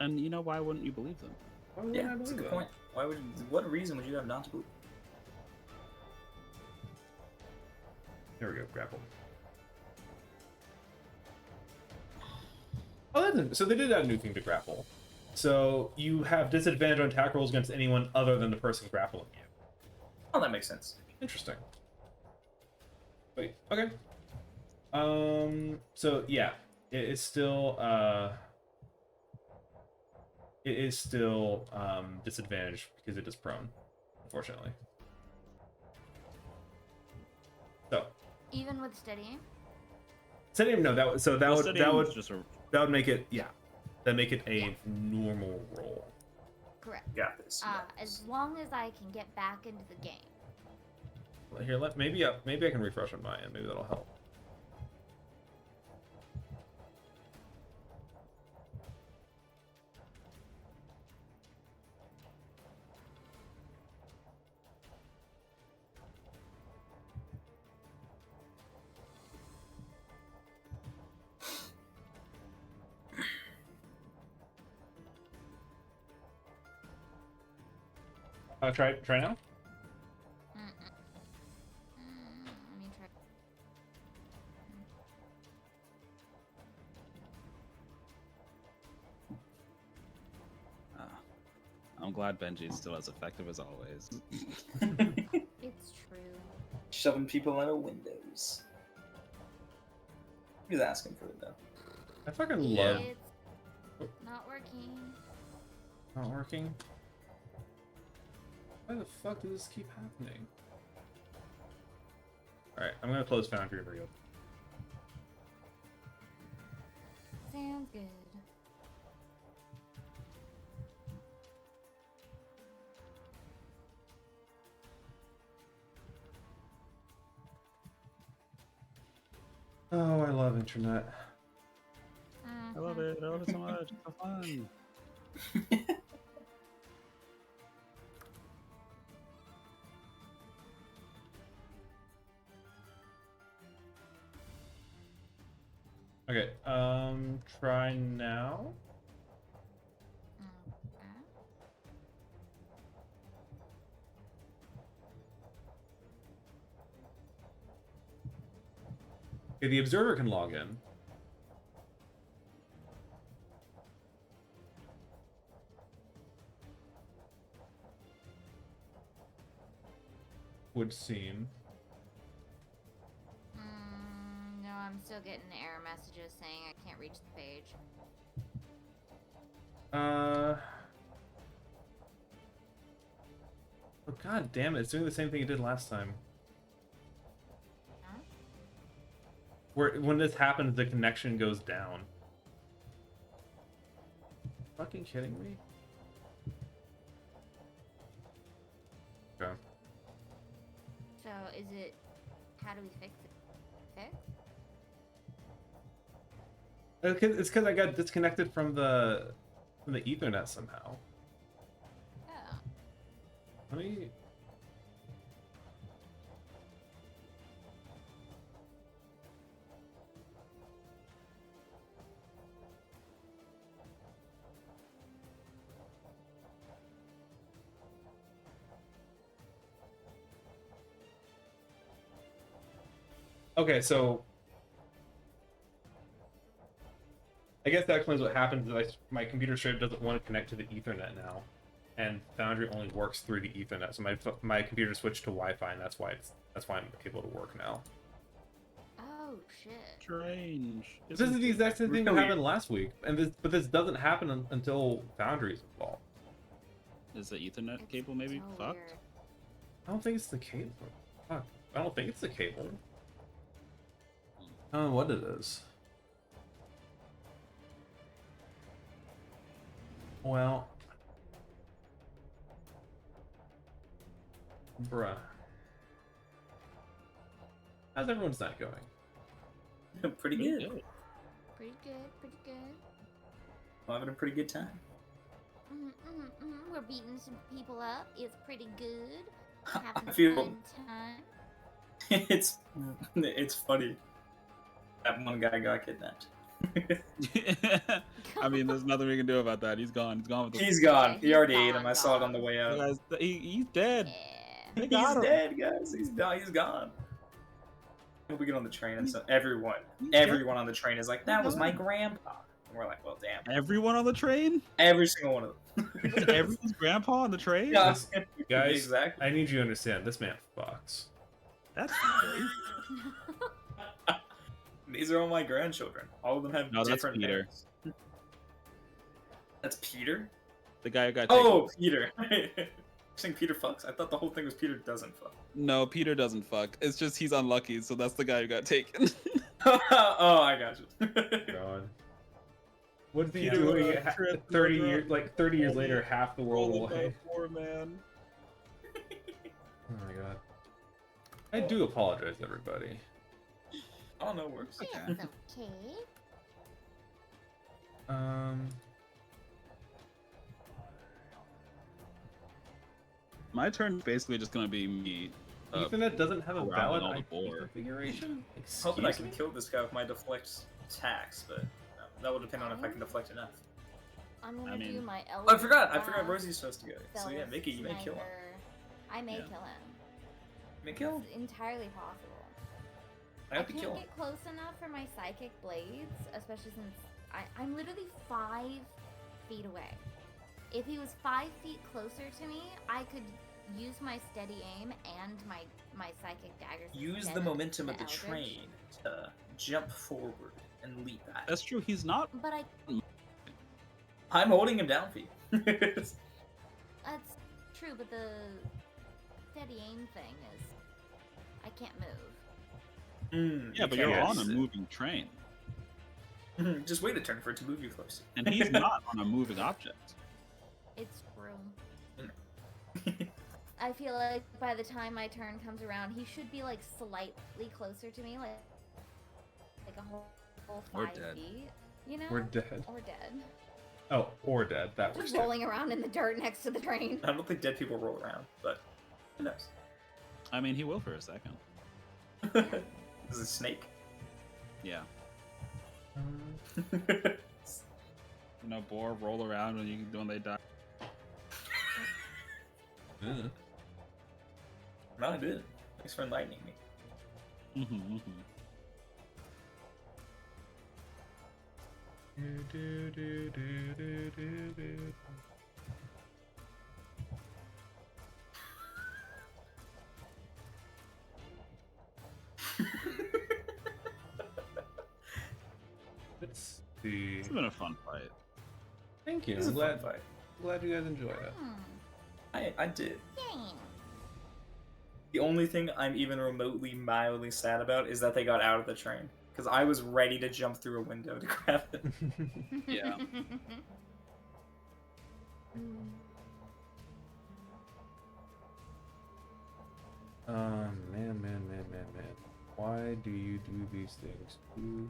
And why wouldn't you believe them? Why wouldn't Yeah, I that's a believe good that? point. What reason would you have not to believe? There we go, grapple. Oh, so they did add a new thing to grapple. So you have disadvantage on attack rolls against anyone other than the person grappling you. Oh, that makes sense. Interesting. Wait, okay. So yeah, it is still disadvantage because it is prone, unfortunately. So Even with steadying? steady no, Just a that would make it that make it a normal roll. Correct. Got this. As long as I can get back into the game. Here, maybe I can refresh on my end. Maybe that'll help. Try now. Let me try. I'm glad Benji is still as effective as always. It's true. Shoving people out of windows. He's asking for it though. I fucking love It's not working. not working. Why the fuck does this keep happening? Alright, I'm gonna close Foundry and reopen. Sounds good. Oh, I love internet. I love it. I love it so much. It's so fun. Okay, try now. Okay. Okay, the observer can log in. Would seem. No, I'm still getting error messages saying I can't reach the page. Oh, god damn it, it's doing the same thing it did last time. Huh? Where when this happens, the connection goes down. Fucking kidding me? Okay. So is it? How do we fix it? Fix? It's because I got disconnected from the Ethernet somehow. Oh. Let me. Okay, so I guess that explains what happens. Is my computer straight doesn't want to connect to the Ethernet now, and Foundry only works through the Ethernet. So my computer switched to Wi-Fi, and that's why I'm able to work now. Oh shit. Strange. This is the exact same thing that Really? happened last week, and this doesn't happen until Foundry is involved. Is the Ethernet It's cable maybe so fucked? weird. I don't think it's the cable. Fuck. I don't think it's the cable. I don't know what it is. Well, bruh. How's everyone's night going? Pretty good. Pretty good. Pretty good. I'm having a pretty good time. We're beating some people up. It's pretty good. Having I a feel fun time. it's funny. That one guy got kidnapped. I mean, there's nothing we can do about that. He's gone. He's gone with the. He's gone. Yeah, He he's already ate gone, him. I saw it on the gone. way You out. guys, he's dead. Yeah. They He's got him. dead, guys. He's done. He's gone. Hope we get on the train and so everyone dead. on the train is like, that was my grandpa. And we're like, well, damn. Everyone on the train? Every single one of them. Everyone's grandpa on the train? Yeah. Guys, Exactly. I need you to understand. This man fucks. That's great. These are all my grandchildren. All of them have No, that's different Peter. names. That's Peter? The guy who got taken. Oh, Peter. You're saying Peter fucks? I thought the whole thing was Peter doesn't fuck. No, Peter doesn't fuck. It's just he's unlucky, so that's the guy who got taken. Oh, I got you. God. What's he Peter doing? went on a trip to 30 Russia. years, like 30 years later, half the world Rolled away. by a poor man. Oh my god. I do apologize, everybody. Oh, no works. It's okay. My turn's basically just gonna be me. Ethernet doesn't have a around valid all the IP board. configuration. Hoping I Excuse can me? kill this guy with my deflect attacks, but that will depend on if I can deflect enough. I'm gonna I mean- do my Oh, I forgot Elder Rosie's supposed to go. So yeah, Zealous Mickey, you may kill him. Sniper. I may Yeah. kill him. You may kill him. It's entirely possible. I hope you can't kill him. get close enough for my psychic blades, especially since I'm literally 5 feet away. If he was 5 feet closer to me, I could use my steady aim and my psychic daggers. Use instead the momentum of the Eldritch. train to jump forward and leap at him. That's true. He's not. But I'm holding him down for you. that's true. But the steady aim thing is, I can't move. Yeah, but you're on a moving train, Just wait a turn for it to move you closer. and he's not on a moving object. It's true. I feel like by the time my turn comes around, he should be like slightly closer to me, like a whole Or 5 dead. feet. You know? We're dead. Or dead. Oh, or dead. That works Just too. rolling around in the dirt next to the train. I don't think dead people roll around, but who knows? I mean, he will for a second. This is a snake. Yeah. You know, boar roll around when they die. Ugh. No, I did. Thanks for enlightening me. Mm-hmm, Let's see. It's been a fun fight. Thank you. This is I'm a fun glad, fight. glad you guys enjoyed it. I did. Dang. The only thing I'm even remotely mildly sad about is that they got out of the train. Because I was ready to jump through a window to grab it. Yeah. Man. Why do you do these things to me?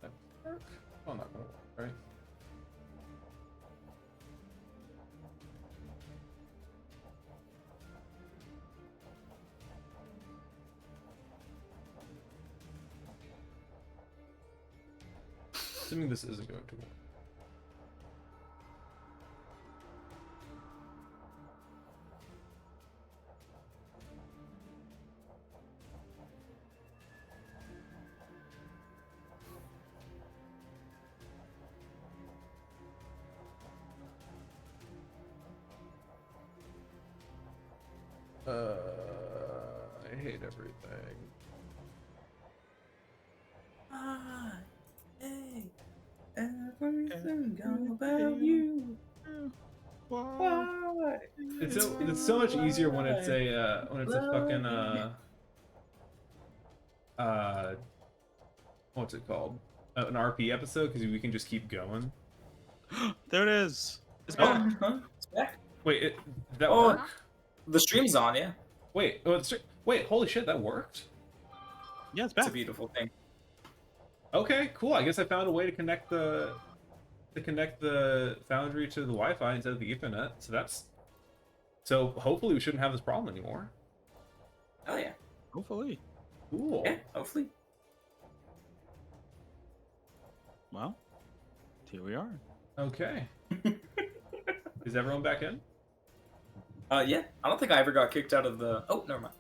That work? Oh, not gonna work, right? Assuming this isn't going to work. I hate everything. Hey, everything about you. Why? It's so much easier when it's a fucking what's it called? An RP episode, because we can just keep going. There it is. It's Oh, back. huh? It's back. Wait, did that Oh. work? The stream's on, yeah. Wait, wait, holy shit, that worked? Yeah, it's It's a back. beautiful thing. Okay, cool. I guess I found a way to connect the Foundry to the Wi-Fi instead of the Ethernet. So hopefully we shouldn't have this problem anymore. Oh yeah. Hopefully. Cool. Yeah, hopefully. Well, here we are. Okay. Is everyone back in? Yeah. I don't think I ever got kicked out of the. Oh, never mind.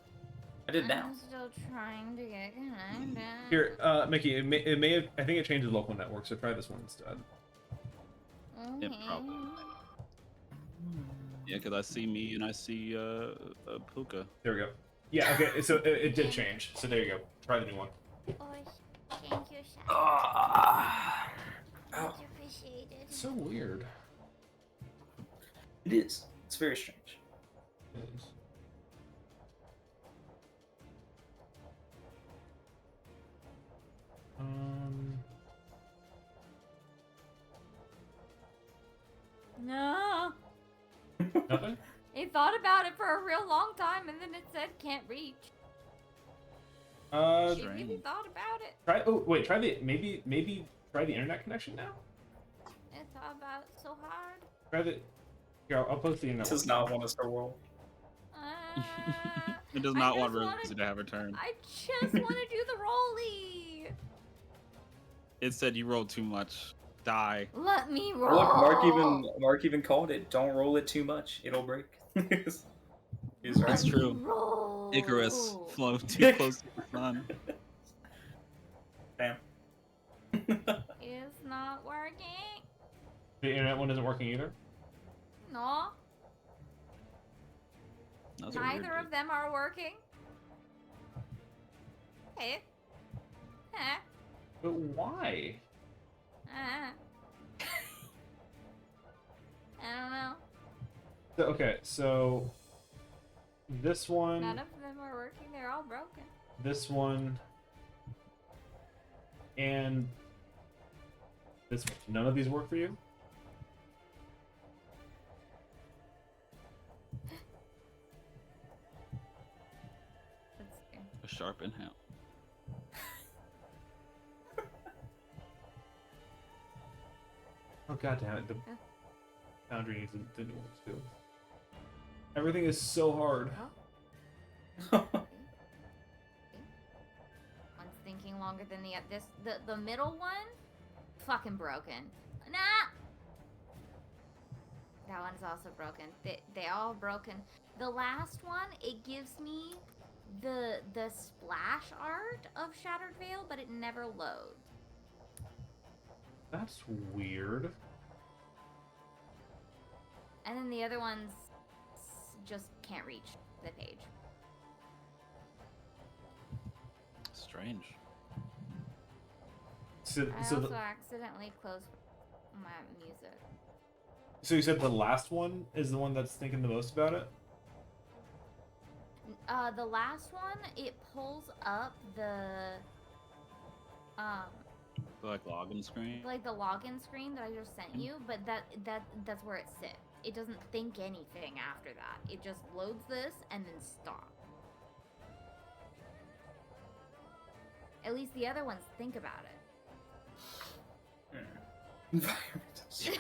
I did now. I'm still trying to get connected. Here, Mickey, it may have. I think it changed the local network, so try this one instead. It probably. Yeah, because I see me and I see Puka. There we go. Yeah. Okay. So it did change. So there you go. Try the new one. Oh, thank you, Shaq. Ah. Ow. Much appreciated. It's so weird. It is. It's very strange. It is. No. Nothing. It thought about it for a real long time, and then it said can't reach. She really Strange. thought about it. Try. Oh wait. Try the maybe try the internet connection now. It thought about it so hard. Try the. Here, I'll post the internet. This does one. not want us to roll. It does I not want just wanna- Rosie to have her turn. I just want to do the rolly. It said you rolled too much. Die. Let me roll. Look, Mark even called it. Don't roll it too much. It'll break. He's right. That's true. Roll. Icarus flow too close to the sun. Damn. It's not working. The internet one isn't working either. No, That's what weird neither shit. of them are working. Hey. Huh? But why? I don't know. So, okay, so this one, None of them are working. They're all broken. this one, and this one. None of these work for you? Let's see. A sharp inhale. Oh god damn it! The Foundry needs didn't work too. Everything is so hard. One's thinking longer than the middle one, fucking broken. Nah. That one's also broken. They all broken. The last one, it gives me the splash art of Shattered Veil, but it never loads. That's weird. And then the other ones just can't reach the page. Strange. So, I so, also accidentally closed my music. so you said the last one is the one that's thinking the most about it? The last one, it pulls up the Like login screen. like the login screen that I just sent you, but that's where it sits. It doesn't think anything after that. It just loads this and then stops. At least the other ones think about it. Environmental shit.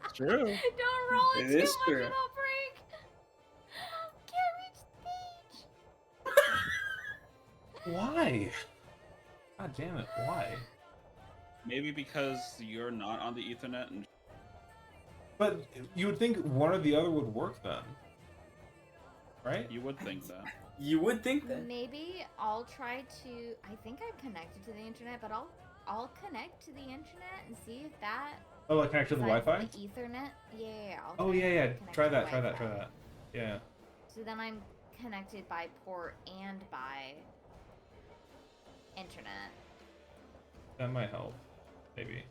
It's true. Don't roll it It too is much, true. it'll break. Can't reach the page. Why? God damn it! Why? Maybe because you're not on the Ethernet and But you would think one or the other would work then, right? you would think that. You would think that. Maybe I'll try to. I think I'm connected to the internet, but I'll connect to the internet and see if that. Oh, like connect to the besides Wi-Fi? The Ethernet. Yeah. I'll Oh try yeah, to yeah. connect Try to the that. Try that. Try Wi-Fi. that. Yeah. So then I'm connected by port and by internet. That might help. Maybe.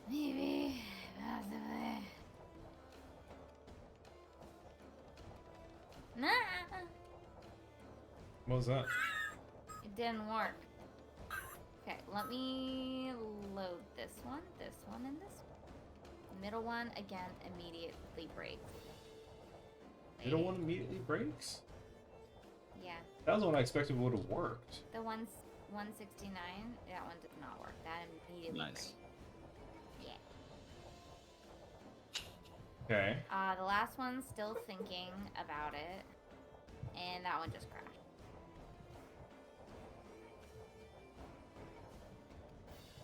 Maybe. Possibly. Nah. What was that? It didn't work. Okay, let me load this one, and this one. Middle one, again, immediately breaks. Middle one immediately breaks? Yeah, That was the one I expected would have worked. the 169, that one did not work. That immediately Nice. breaks. Yeah. Okay. The last one's still thinking about it. And that one just crashed.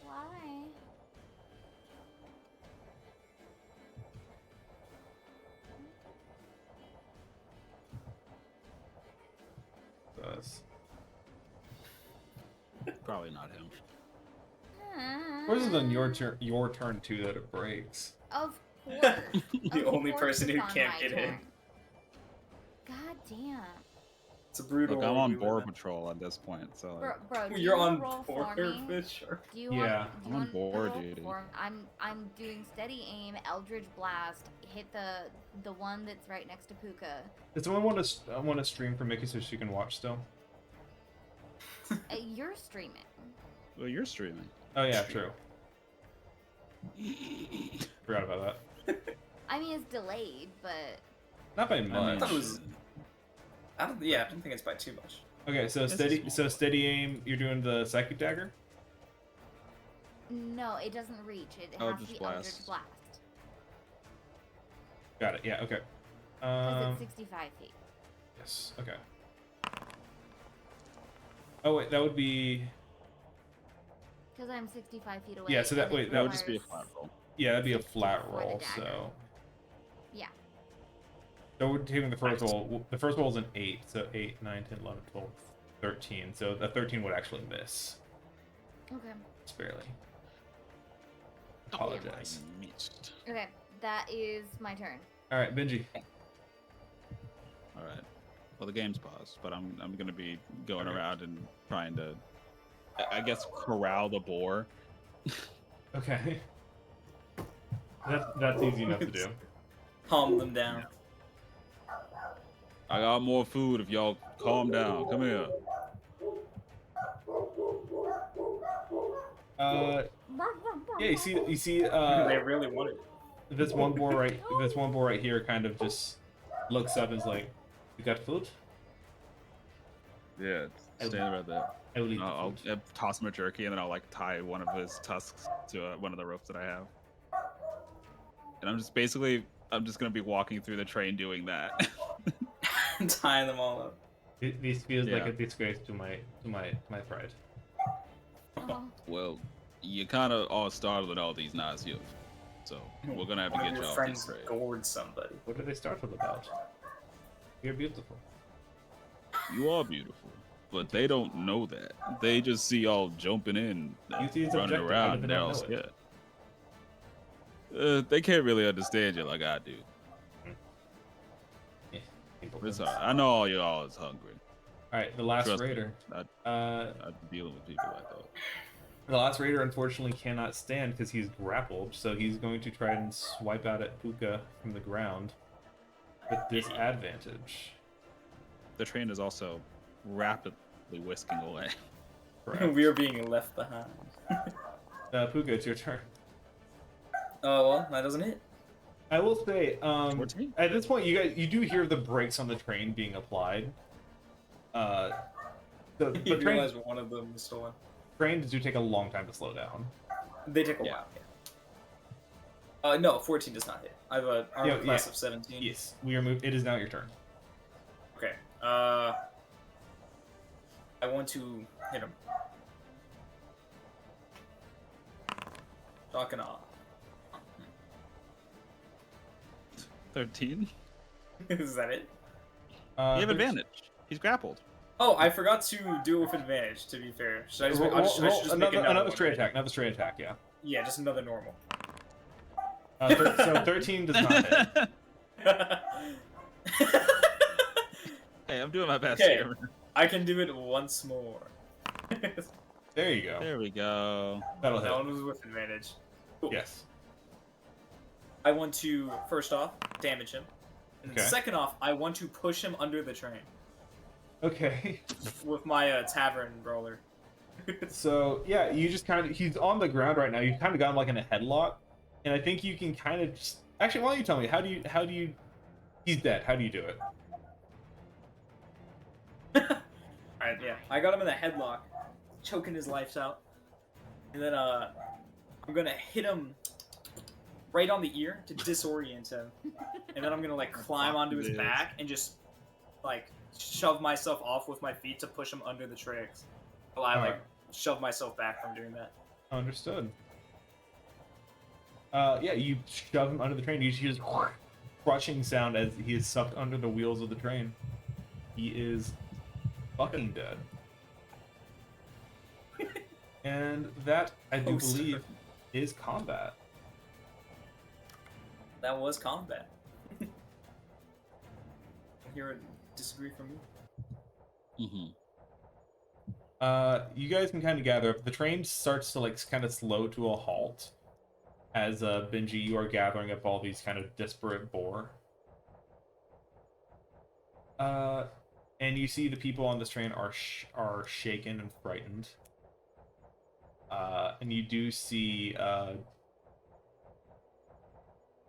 Why? Probably not him. Of course, it's on your turn too that it breaks. Of course. The Of only course person it's who on can't my get in. turn. God damn. It's a brutal. Look, I'm world on we live board in. patrol at this point, so Bro, do You're you wanna on roll board for me? for sure. Do you Yeah. want? Do you I'm on want board roll duty. for? I'm doing steady aim, Eldritch Blast, hit the one that's right next to Puka. Does someone want to stream for Mickey so she can watch still? You're streaming. well, you're streaming. Oh yeah, true. Forgot about that. I mean, it's delayed, but Not by I mean, much. I thought it was. I don't think it's by too much. Okay, so This is steady. small. So steady aim. You're doing the psychic dagger. no, it doesn't reach. It has Eldritch to be Blast. Eldritch Blast. Got it. Yeah. Okay. Because it's 65 feet. Yes. Okay. Oh wait, that would be. Because I'm 65 feet away. Yeah, so that- and it wait, That would just be a requires- flat roll. Yeah, that'd be a 60 flat for the roll. dagger. So. Yeah. So we're taking the first Nice. roll. The first roll is an 8. So 8, 9, 10, 11, 12, 13. So the 13 would actually miss. Okay. Just barely. Oh, Apologize. Missed. Okay, that is my turn. All right, Benji. All right. Well, the game's paused, but I'm gonna be going Okay. around and trying to, I guess, corral the boar. Okay. That's easy enough to do. Calm them down. I got more food if y'all calm down. Come here. Yeah, you see, They really wanted it. this one boar right here kind of just looks up and is like, "You got food? Yeah, stand right there. I will eat the I'll food." toss him a jerky, and then I'll like tie one of his tusks to one of the ropes that I have. And I'm just gonna be walking through the train doing that. Tying them all up. This feels like Yeah. a disgrace to my pride. Oh, Well, you kind of all started with all these nice youth, so we're gonna have to One of get your you off friends this train. gored somebody. What did they start with about? You're beautiful. You are beautiful, but they don't know that. They just see y'all jumping in, Beauty is running objective, around, how do and they they're not all know it? scared. They can't really understand you like I do. Yeah, people It's don't. all right. I know all y'all is hungry. All right, the last Trust me. raider. I've been dealing with people like that. The last raider unfortunately cannot stand because he's grappled, so he's going to try and swipe out at Puka from the ground with disadvantage. The train is also rapidly whisking away. Correct. We are being left behind. Puka, it's your turn. Oh well, that doesn't hit. I will say, 14? at this point, you do hear the brakes on the train being applied. The You train, realize one of them was stolen. trains do take a long time to slow down. They take a Yeah. while. Yeah. No, 14 does not hit. I have an armor Yeah, class yeah. of 17. Yes, we are moved. It is now your turn. Okay. I want to hit him. Shock and awe. 13? Is that it? You have There's- advantage. He's grappled. Oh, I forgot to do it with advantage. To be fair, should I just, I should just make another another straight one? attack. Another straight attack. Yeah. Yeah, just another normal. So 13 does not hit. Hey, I'm doing my best Okay. here. I can do it once more. There you go. There we go. That'll That hit. one was with advantage. Cool. Yes. I want to first off damage him, and then Okay. second off, I want to push him under the train Okay. with my tavern brawler. So yeah, you just kind of he's on the ground right now. You kind of got him like in a headlock, and I think you can kind of just actually. Why don't you tell me how do you? He's dead. How do you do it? Alright, yeah. I got him in a headlock, choking his life out. And then I'm gonna hit him right on the ear to disorient him. And then I'm gonna like climb onto his Yes. back and just like shove myself off with my feet to push him under the tracks. While I Alright. shove myself back from doing that. Understood. Yeah, you shove him under the train. You hear this crushing sound as he is sucked under the wheels of the train. He is fucking dead. And that, I do Poster. believe, is combat. That was combat. Hear it disagree from you? Mm-hmm. You guys can kind of gather up. The train starts to like kind of slow to a halt as Benji, you are gathering up all these kind of disparate boar. And you see the people on this train are shaken and frightened. And you do see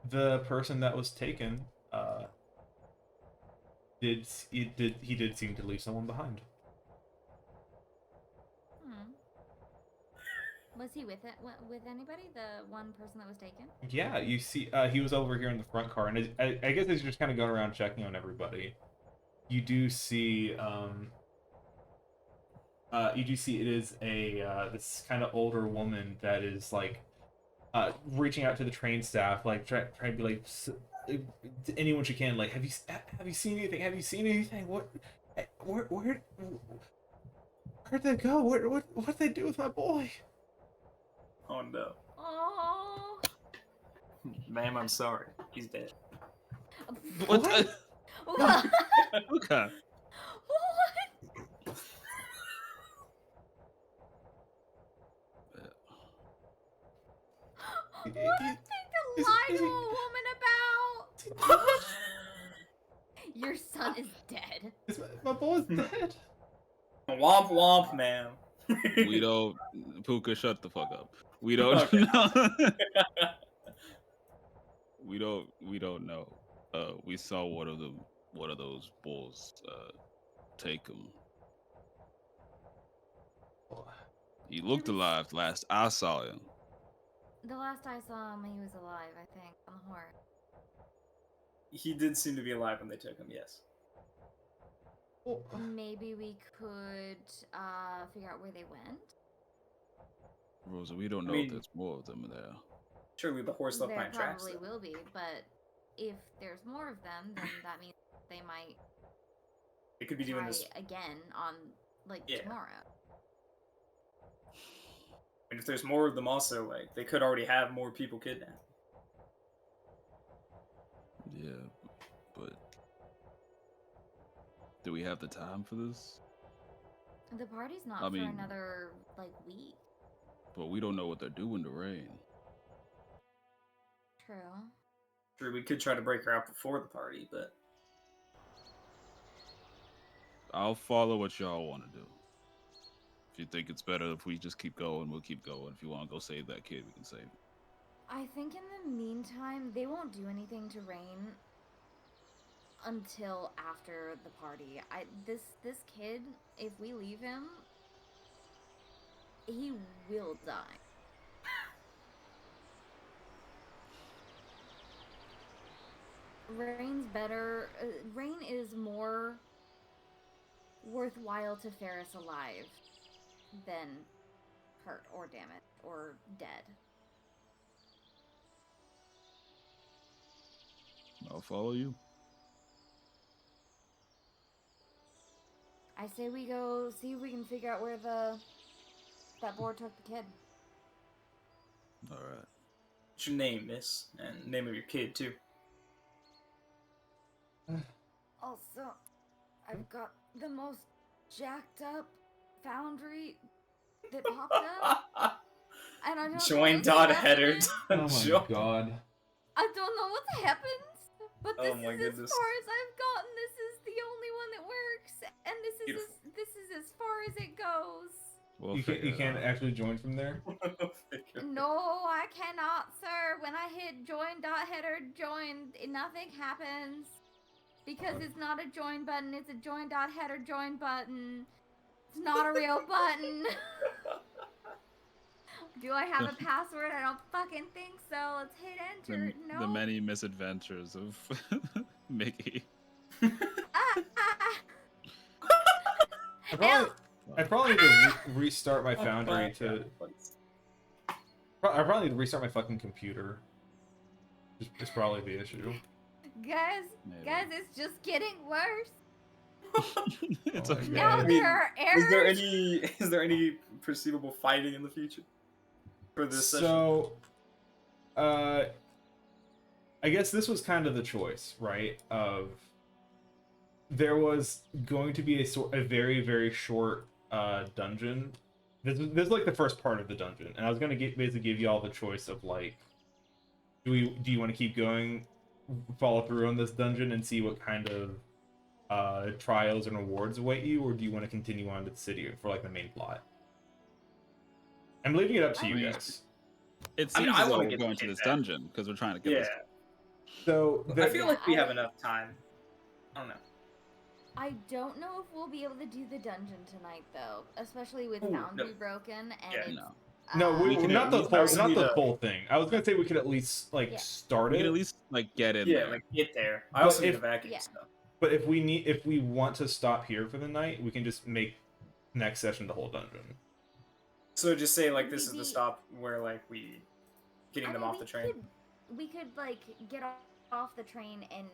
the person that was taken. He did seem to leave someone behind. Hmm. Was he with it? With anybody? The one person that was taken? Yeah, you see, he was over here in the front car, and I guess as you're just kind of going around checking on everybody, you do see, it is a this kind of older woman that is like, reaching out to the train staff, like trying to be like, anyone she can, like, have you seen anything? Have you seen anything? Where'd they go? What'd they do with my boy? Oh no. Oh. Ma'am, I'm sorry. He's dead. What? What? Okay. What? What a thing to Is- lie is to he- a woman about! Your son is dead. My boy's dead. Womp womp, ma'am. We don't. Puka, shut the fuck up. We don't know. We don't know. We saw one of those bulls take him. He looked alive last I saw him. The last I saw him, he was alive, I think, on the horse. He did seem to be alive when they took him, yes. Maybe we could figure out where they went. Rosa, we don't I know mean- if there's more of them there. Surely the horse left There behind tracks. probably though. will be, but if there's more of them, then that means they might They could be doing try this. again on like Yeah. tomorrow. And if there's more of them, also, like they could already have more people kidnapped. Yeah, but do we have the time for this? The party's not I for mean- another like week. But we don't know what they're doing to Rain. True. Sure, we could try to break her out before the party, but I'll follow what y'all want to do. If you think it's better if we just keep going, we'll keep going. If you want to go save that kid, we can save him. I think in the meantime, they won't do anything to Rain until after the party. This kid, if we leave him, he will die. Rain's better. Rain is more worthwhile to Ferris alive than hurt or damaged or dead. I'll follow you. I say we go see if we can figure out where that boar took the kid. All right. what's your name, miss? And name of your kid, too. Also, I've got the most jacked up foundry that popped up, and I don't know Join what's Dot happening. Header. Oh my Join- god. I don't know what happens, but Oh this my is goodness. as far as I've gotten. This is the only one that works, and this is as far as it goes. We'll You figure it can't out. actually join from there? No, I cannot, sir. When I hit join dot header join, nothing happens. Because it's not a join button, it's a join dot header join button. It's not a real button. Do I have a password? I don't fucking think so. Let's hit enter. No. The many misadventures of Mickey. Ah, ah. I probably need to restart my foundry to. I probably need to restart my fucking computer. It's probably the issue. Guys, Maybe. guys, it's just getting worse. It's Oh my okay. Now God. there are errors. Is there any perceivable fighting in the future for this session? So, I guess this was kind of the choice, right? Of there was going to be a very very short dungeon. This is like the first part of the dungeon, and I was gonna basically give you all the choice of like, do you want to keep going, follow through on this dungeon and see what kind of trials and rewards await you, or do you want to continue on to the city for like the main plot? I'm leaving it up to you guys. It I mean, seems I as though wanna we're get going the to kid this back. dungeon because we're trying to get Yeah, this. So I feel like we Yeah, have enough time. I don't know. I don't know if we'll be able to do the dungeon tonight, though, especially with Ooh, Foundry no. broken and Yeah. it's. No. no, We can not at the least- full, I not need the a- full thing. I was gonna say we could at least like Yeah. start We it. can at least like get in Yeah, there. like get there. I But also need if- a vacuum Yeah. stuff. But if we want to stop here for the night, we can just make next session the whole dungeon. So just say like this is the Maybe- stop where like we getting I them mean, off the train. We could like get off the train and.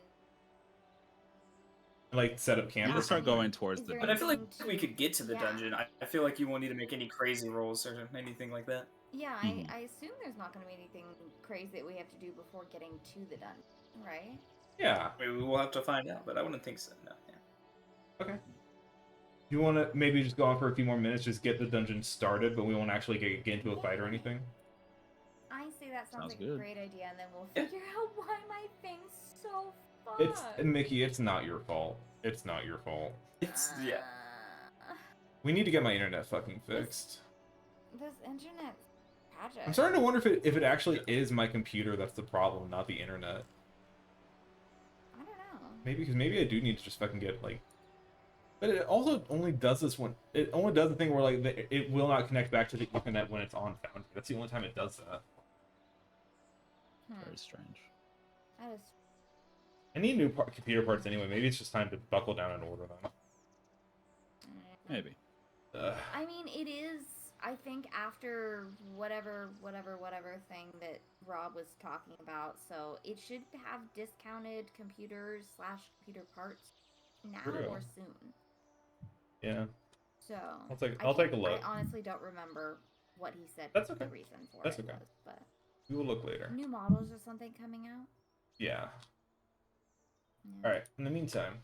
Like set up You camp. can or start something. going towards Is the there But I feel like anything we could get to the yeah. dungeon. I feel like you won't need to make any crazy rolls or anything like that. Yeah, Mhm. I assume there's not going to be anything crazy that we have to do before getting to the dungeon, right? Yeah. Maybe we will have to find out, but I wouldn't think so. No. Yeah. Okay. You want to maybe just go on for a few more minutes, just get the dungeon started, but we won't actually get into a fight or anything. I say that sounds Sounds like good. a great idea, and then we'll Yeah. figure out why my thing's so fucked. It's Mickey. It's not your fault. It's not your fault. It's yeah. We need to get my internet fucking fixed. This internet's tragic. I'm starting to wonder if it actually is my computer that's the problem, not the internet. I don't know. Maybe I do need to just fucking get like. But it also only does this when it only does the thing where like it will not connect back to the Ethernet when it's on Foundry. That's the only time it does that. Very strange. That is. I need new computer parts anyway. Maybe it's just time to buckle down and order them. Maybe. I mean, it is. I think after whatever thing that Rob was talking about, so it should have discounted computers / computer parts now True. or soon. Yeah. So I'll take I a can't- look. I honestly don't remember what he said. That's okay. The reason for That's it okay. was, but We will look later. new models or something coming out. Yeah. Yeah. All right. In the meantime,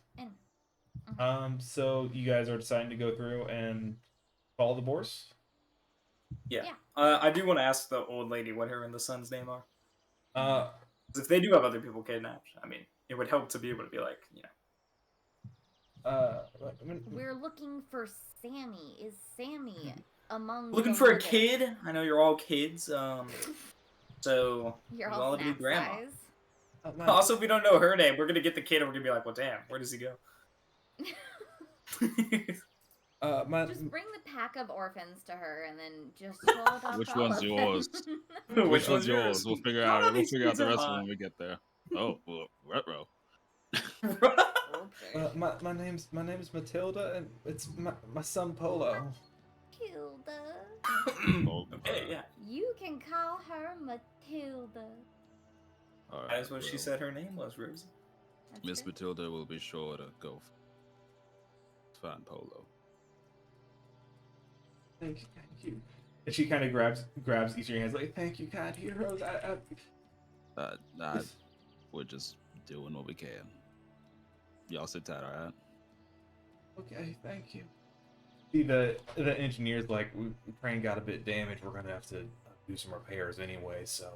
And so you guys are deciding to go through and follow the boars. Yeah. Yeah. I do want to ask the old lady what her and the son's name are. Uh, 'Cause if they do have other people kidnapped, I mean, it would help to be able to be like, you know. I mean, we're looking for Sammy. Is Sammy among Looking the for a living? kid. I know you're all kids. So You're we'll all have to be snap grandma. size. Also, if we don't know her name, we're gonna get the kid and we're gonna be like, well, damn, where does he go? Just bring the pack of orphans to her, and then just hold up Which the one's yours? orphans. Which one's yours? We'll figure None out. of We'll these figure out kids the are rest of them mine. when we get there. Oh, well, retro. Okay. my name's Matilda, and it's my son Polo. Matilda. Oh, Okay, yeah. You can call her Matilda. All right, That's what she well, said her name was, Rosie. That's Miss good. Matilda will be sure to go find Polo. Thank you. And she kind of grabs each of your hands like, thank you, kind heroes. We're just doing what we can. Y'all sit tight, all right? Okay, thank you. See, the engineer's like, we train got a bit damaged. We're gonna have to do some repairs anyway, so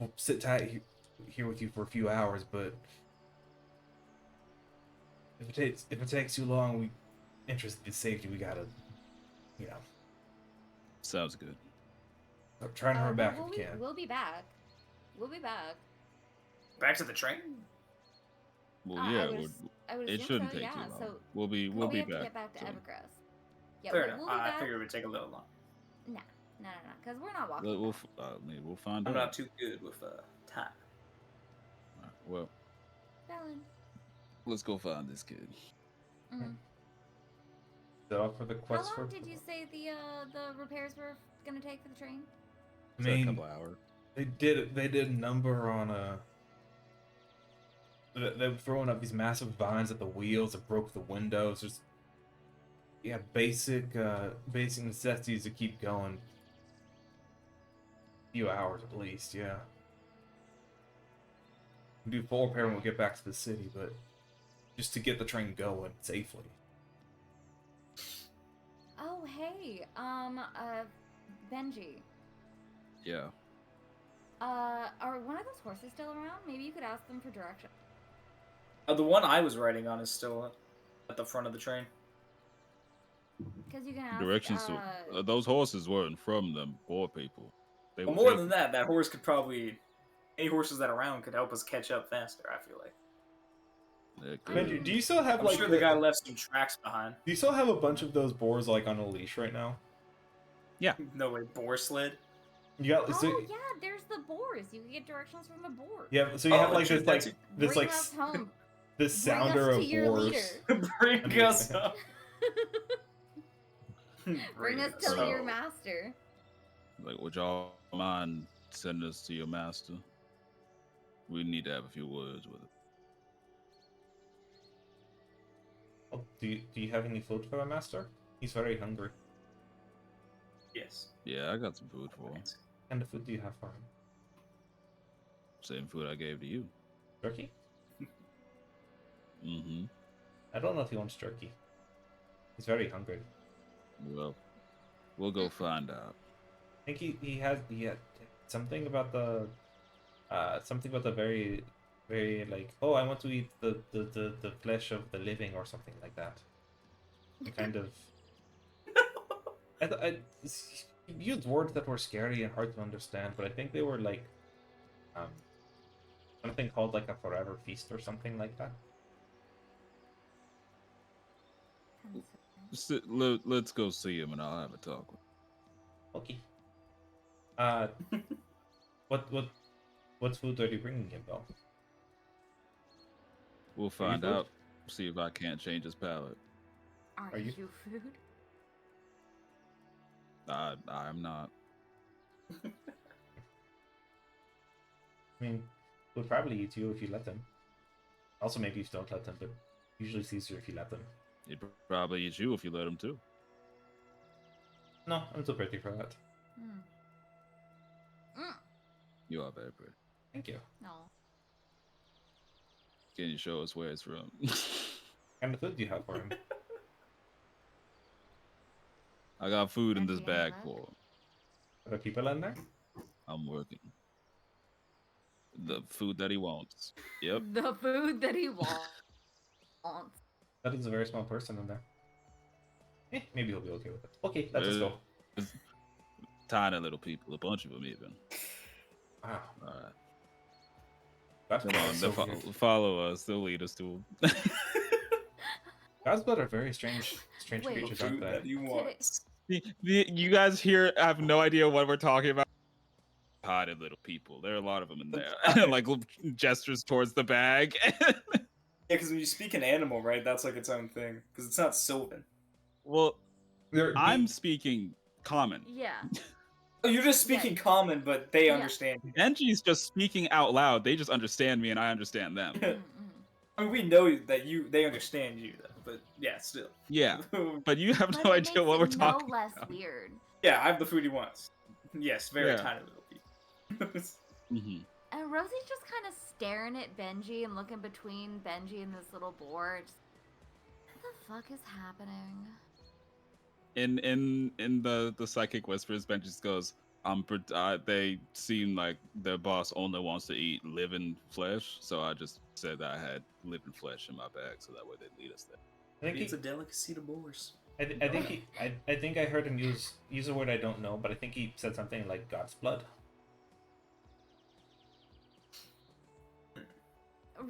we'll sit tight here with you for a few hours. But if it takes too long, we interested in safety. We gotta, Sounds good. try and hurry But back if you can. We'll be back. We'll be back. Back to the train? Well, I yeah, would it assume shouldn't so, take yeah. too long. So We'll be we have to back. get back to soon. Evergrowth. Yeah, Fair we'll enough. be I back. figured it would take a little long. No, because we're not walking. We'll, back. we'll find I'm out. not too good with time. All right, well, Darling. let's go find this kid. Mhm. that all for the How quest long for? did you say the repairs were gonna take for the train? I It's a mean, couple hours. they did a number on a. They were throwing up these massive vines at the wheels that broke the windows. Just yeah, basic necessities to keep going. Few hours at least, yeah. Do full repair when we get back to the city, but just to get the train going safely. Oh, hey, Benji. Yeah. Are one of those horses still around? Maybe you could ask them for direction. The one I was riding on is still at the front of the train. Because you can ask. Directions to those horses weren't from them poor people. They But were more taken. than that, that horse could probably any horses that are around could help us catch up faster. I feel like. They could. Benji, do you still have I'm like sure the guy left some tracks behind. Do you still have a bunch of those boars like on a leash right now? No way, boar sled. You got Oh so, yeah, there's the boars. You can get directions from the boars. yeah, so you Oh, have like true, this like that's- this Bring like us home. this Bring us sounder to of your boars. leader. Bring us up. Bring us to So- your master. Like, would y'all mind sending us to your master? We need to have a few words with it. Oh, do you have any food for the master? He's very hungry. Yes. Yeah, I got some food for him. What kind of food do you have for him? Same food I gave to you. Jerky? Mm-hmm. I don't know if he wants jerky. He's very hungry. Well, we'll go find out. I think he had something about the very like, oh, I want to eat the flesh of the living or something like that. The kind of I used words that were scary and hard to understand, but I think they were like something called like a forever feast or something like that. Let's go see him and I'll have a talk with him. Okay. What food are you bringing him though? We'll find food? out. See if I can't change his palate. Are you- you food? I'm not. I mean, he'll probably eat you if you let him. Also, maybe if you don't let him, but usually it's easier if you let them. He'd probably eat you if you let him too. No, I'm too pretty for that. You are very pretty. Thank you. No. Can you show us where it's from? What kind of food do you have for him? I got food in this Empty and bag left. for him. Are there people in there? I'm working. The food that he wants. Yep. The food that he wants. That is a very small person in there. Maybe he'll be okay with it. Okay, let's just go. Tiny little people, a bunch of them even. Wow. All right. That's Come on, so they'll weird. follow us. They'll lead us to him. Godsblood are very strange Wait. creatures, aren't Food that they? you want. You guys here have no idea what we're talking about. Potted little people. There are a lot of them in there. Like gestures towards the bag. Yeah, because when you speak an animal, right, that's like its own thing. Because it's not Sylvan. Well, They're- I'm speaking common. Yeah. Oh, you're just speaking common, but they Yeah. understand. you. Benji's just speaking out loud. They just understand me and I understand them. Mm-mm. I mean, we know that they understand you, though. But yeah, still. Yeah. But you have But no it idea makes what it we're talking no less about. weird. Yeah, I have the food he wants. Yes, very Yeah. tiny little people. Hmm. And Rosie's just kind of staring at Benji and looking between Benji and this little board. What the fuck is happening? In the psychic whispers, Benji just goes, they seem like their boss only wants to eat living flesh, so I just said that I had living flesh in my bag, so that way they'd lead us there. I think It's a delicacy to boars. I think I heard him use a word I don't know, but I think he said something like God's blood.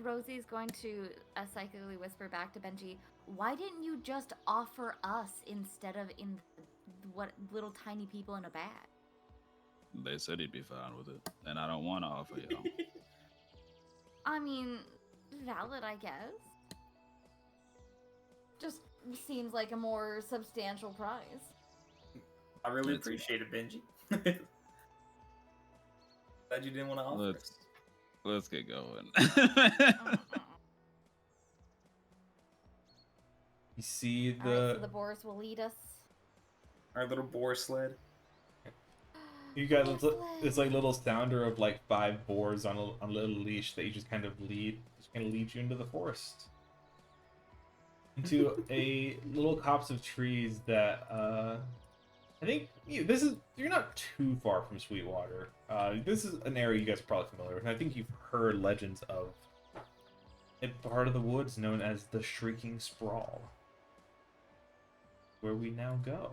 Rosie's going to psychically whisper back to Benji, why didn't you just offer us instead of in what little tiny people in a bag? They said he'd be fine with it, and I don't want to offer y'all. I mean, valid, I guess. Just seems like a more substantial prize. I really That's appreciate it, Benji. Glad you didn't want to offer. Let's get going. You see All right, so the boars will lead us. Our little boar sled. you guys, Boar it's like little sounder of like 5 boars on a little leash that you just kind of lead you into the forest, into a little copse of trees that I think you're not too far from Sweetwater. This is an area you guys are probably familiar with, and I think you've heard legends of a part of the woods known as the Shrieking Sprawl, where we now go.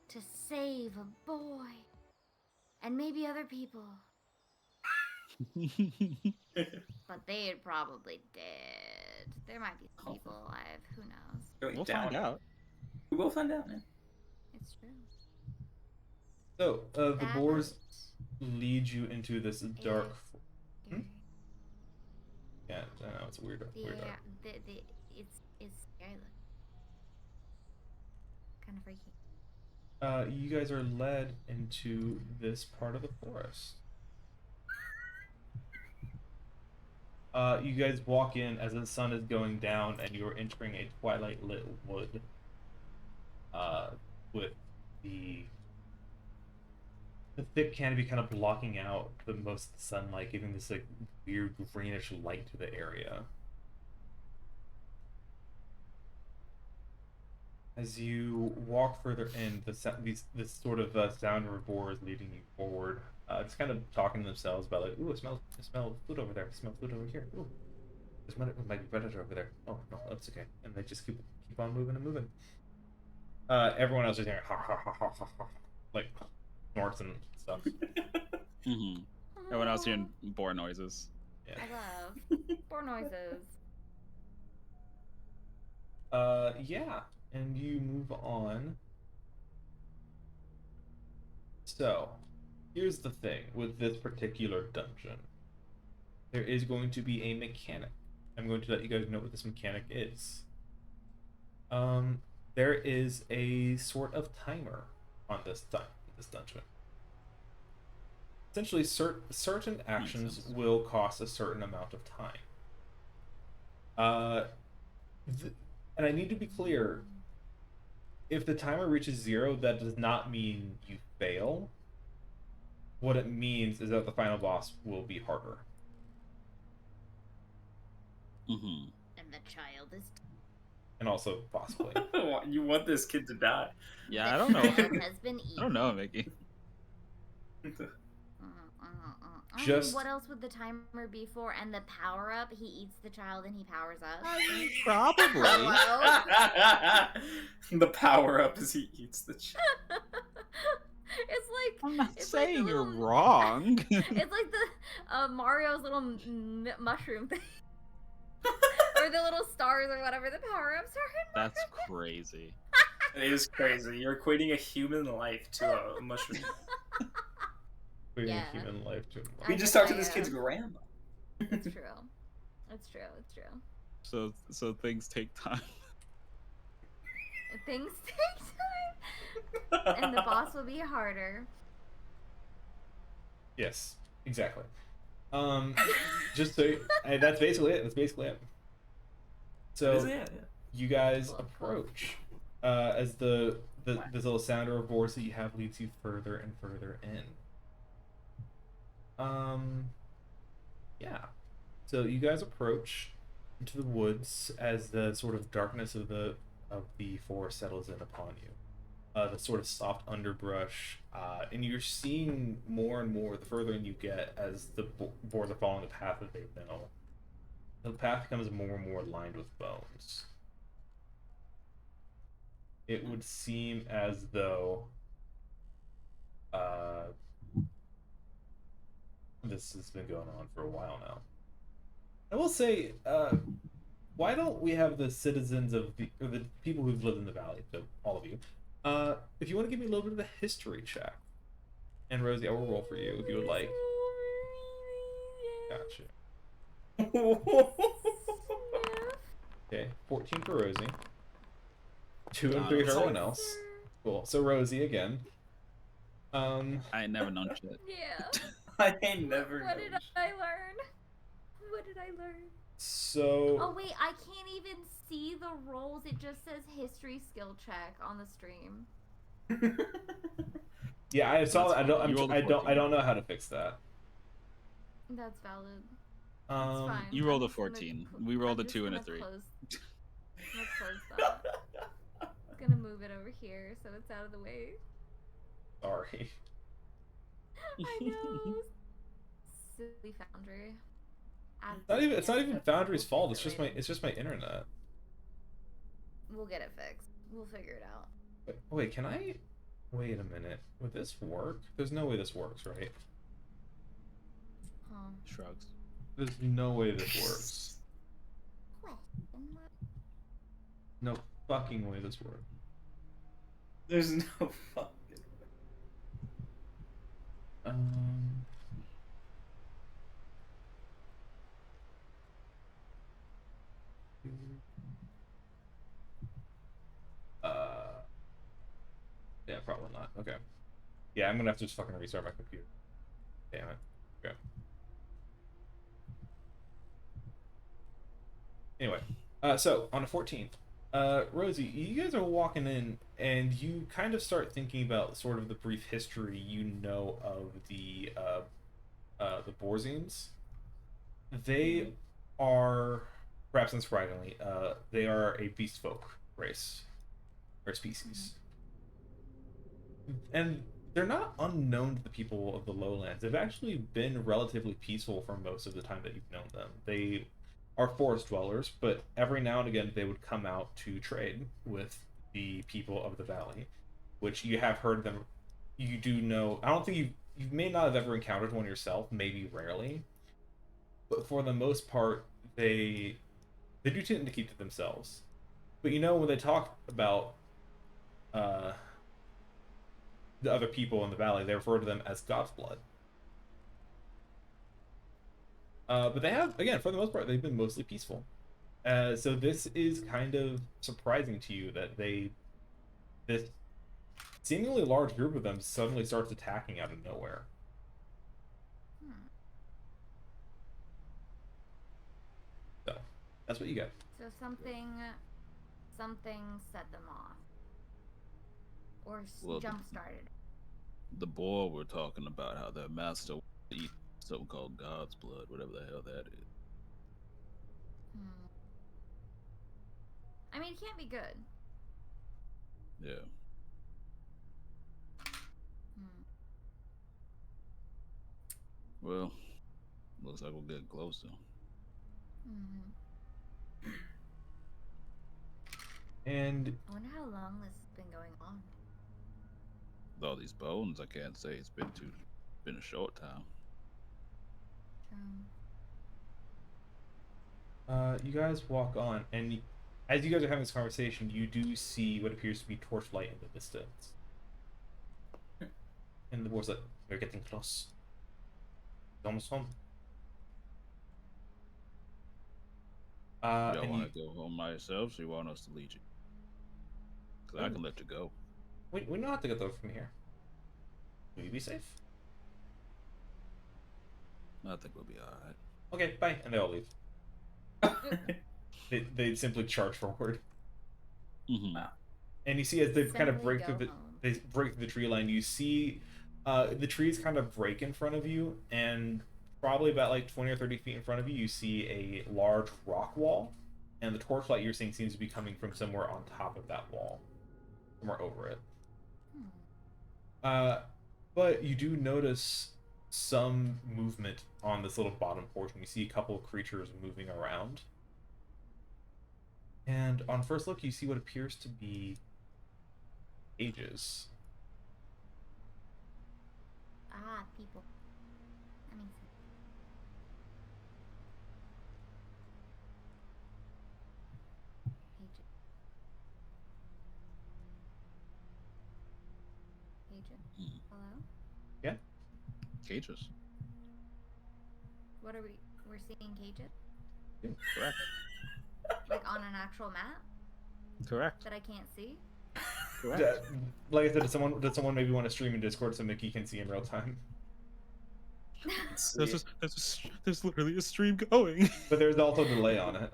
To save a boy. And maybe other people. But they're probably dead. There might be some people alive. Who knows? Going We'll down. find out. We will find out, man. It's true. So the That boars hurt. lead you into this dark. Scary. Yeah, I know it's weird. Weird. Yeah, it's scary. Kind of freaky. You guys are led into this part of the forest. You guys walk in as the sun is going down, and you are entering a twilight lit wood. With the thick canopy kind of blocking out the most of the sunlight, giving this like weird greenish light to the area. As you walk further in, this sort of sound of boars leading you forward, just kind of talking to themselves about like, ooh, I smell food over there. I smell food over here. Ooh, might be predator over there. Oh no, that's okay. And they just keep on moving and moving. Everyone else is hearing ha ha ha ha ha ha, like snorts and stuff. Mm-hmm. Everyone else hearing boar noises. Yeah. I love boar noises. Yeah, and you move on. So, here's the thing with this particular dungeon. There is going to be a mechanic. I'm going to let you guys know what this mechanic is. There is a sort of timer on this dungeon. Essentially, certain actions sense. will cost a certain amount of time. And I need to be clear, if the timer reaches 0, that does not mean you fail. What it means is that the final boss will be harder. Mm-hmm. And the child is. And also, possibly. You want this kid to die. Yeah, The I don't know. child has been eaten. I don't know, Mickey. I mean, Just- what else would the timer be for? And the power up, he eats the child and he powers up. Probably. Hello? The power up as he eats the child. It's like I'm not it's like the saying you're little- wrong. It's like the Mario's little mushroom thing, or the little stars or whatever the power ups are. That's crazy. It is crazy. You're equating a human life to a mushroom. Bringing Yeah. human life to I We guess just talked to I this kid's am. grandma. It's true. It's true. It's true. So things take time. Things take time, and the boss will be harder. Yes, exactly. Just so that's basically it. That's basically it. So Yeah. you guys Cool, cool. approach as this little sounder of boars that you have leads you further and further in. Yeah. So you guys approach into the woods as the sort of darkness of the forest settles in upon you. The sort of soft underbrush, and you're seeing more and more the further in you get as the boars are following the path that they've been on. The path becomes more and more lined with bones. It would seem as though this has been going on for a while now. I will say, why don't we have the citizens of the people who've lived in the valley, so all of you, if you want to give me a little bit of a history check, and Rosie, I will roll for you if you would like. Gotcha. Okay, 14 for Rosie. 2 and Ah, 3 for that's everyone it. else. Cool. So Rosie again. I ain't never known shit. Yeah. I ain't never What known did I learn? What did I learn? So Oh wait, I can't even see the rolls. It just says history skill check on the stream. yeah, I saw That's that. fine. You rolled a I 14. don't know how to fix that. That's valid. That's Um, fine. You rolled I'm a just gonna 14. cl- We rolled I'm a just 2 and a gonna 3. Close, I'm gonna close that. I'm gonna move it over here so it's out of the way. sorry. I know. Silly Foundry. It's not even Foundry's We'll fault. fix It's it just my later. it's just my internet. We'll get it fixed. We'll figure it out. Wait, can I? Wait a minute. Would this work? There's no way this works, right? Huh. Shrugs. There's no way this works. Question mark? No fucking way this works. There's no fucking. Um. Yeah, probably not. Okay. Yeah, I'm gonna have to just fucking restart my computer. Damn it. Okay. Anyway, so on the 14th, Rosie, you guys are walking in, and you kind of start thinking about sort of the brief history you know of the Borzines. They are, perhaps unsurprisingly, they are a beast folk race or species, and they're not unknown to the people of the lowlands. They've actually been relatively peaceful for most of the time that you've known them. They are forest dwellers, but every now and again they would come out to trade with the people of the valley, which you have heard them. You do know. I don't think you may not have ever encountered one yourself, maybe rarely, but for the most part, they do tend to keep to themselves. But you know when they talk about uh, the other people in the valley, they refer to them as God's blood. But they have, again, for the most part, they've been mostly peaceful. So this is kind of surprising to you that this seemingly large group of them suddenly starts attacking out of nowhere. Hmm. So that's what you get. So something set them off, or Well, jump started. The boar we're talking about, how their master eat so-called God's blood, whatever the hell that is. Hmm. I mean, it can't be good. Yeah. Hmm. Well, looks like we're getting closer. Hmm. And I wonder how long this has been going on. With all these bones, I can't say it's been a short time. you guys walk on, and as you guys are having this conversation, you do see what appears to be torchlight in the distance. And the boar's like, "We're getting close. It's almost home." Y'all And want to go home by yourselves, or you want us to lead you? Because I can let you go. we don't have to get those from here. Will you be safe? I think we'll be alright. Okay, bye. And they all leave. They simply charge forward. Mm-hmm. And you see as they kind of Simply break go through home. they break through the tree line, you see the trees kind of break in front of you, and probably about like 20 or 30 feet in front of you, you see a large rock wall, and the torchlight you're seeing seems to be coming from somewhere on top of that wall, somewhere over it. But you do notice some movement on this little bottom portion. You see a couple of creatures moving around. And on first look, you see what appears to be cages. Ah, people. That makes sense. Agent. Agent. Hmm. Hello? Yeah? Cages. What are we? We're seeing cages? Correct. Like on an actual map Correct. that I can't see? Like I said, did someone maybe want to stream in Discord so Mickey can see in real time? There's literally a stream going. But there's also a delay on it.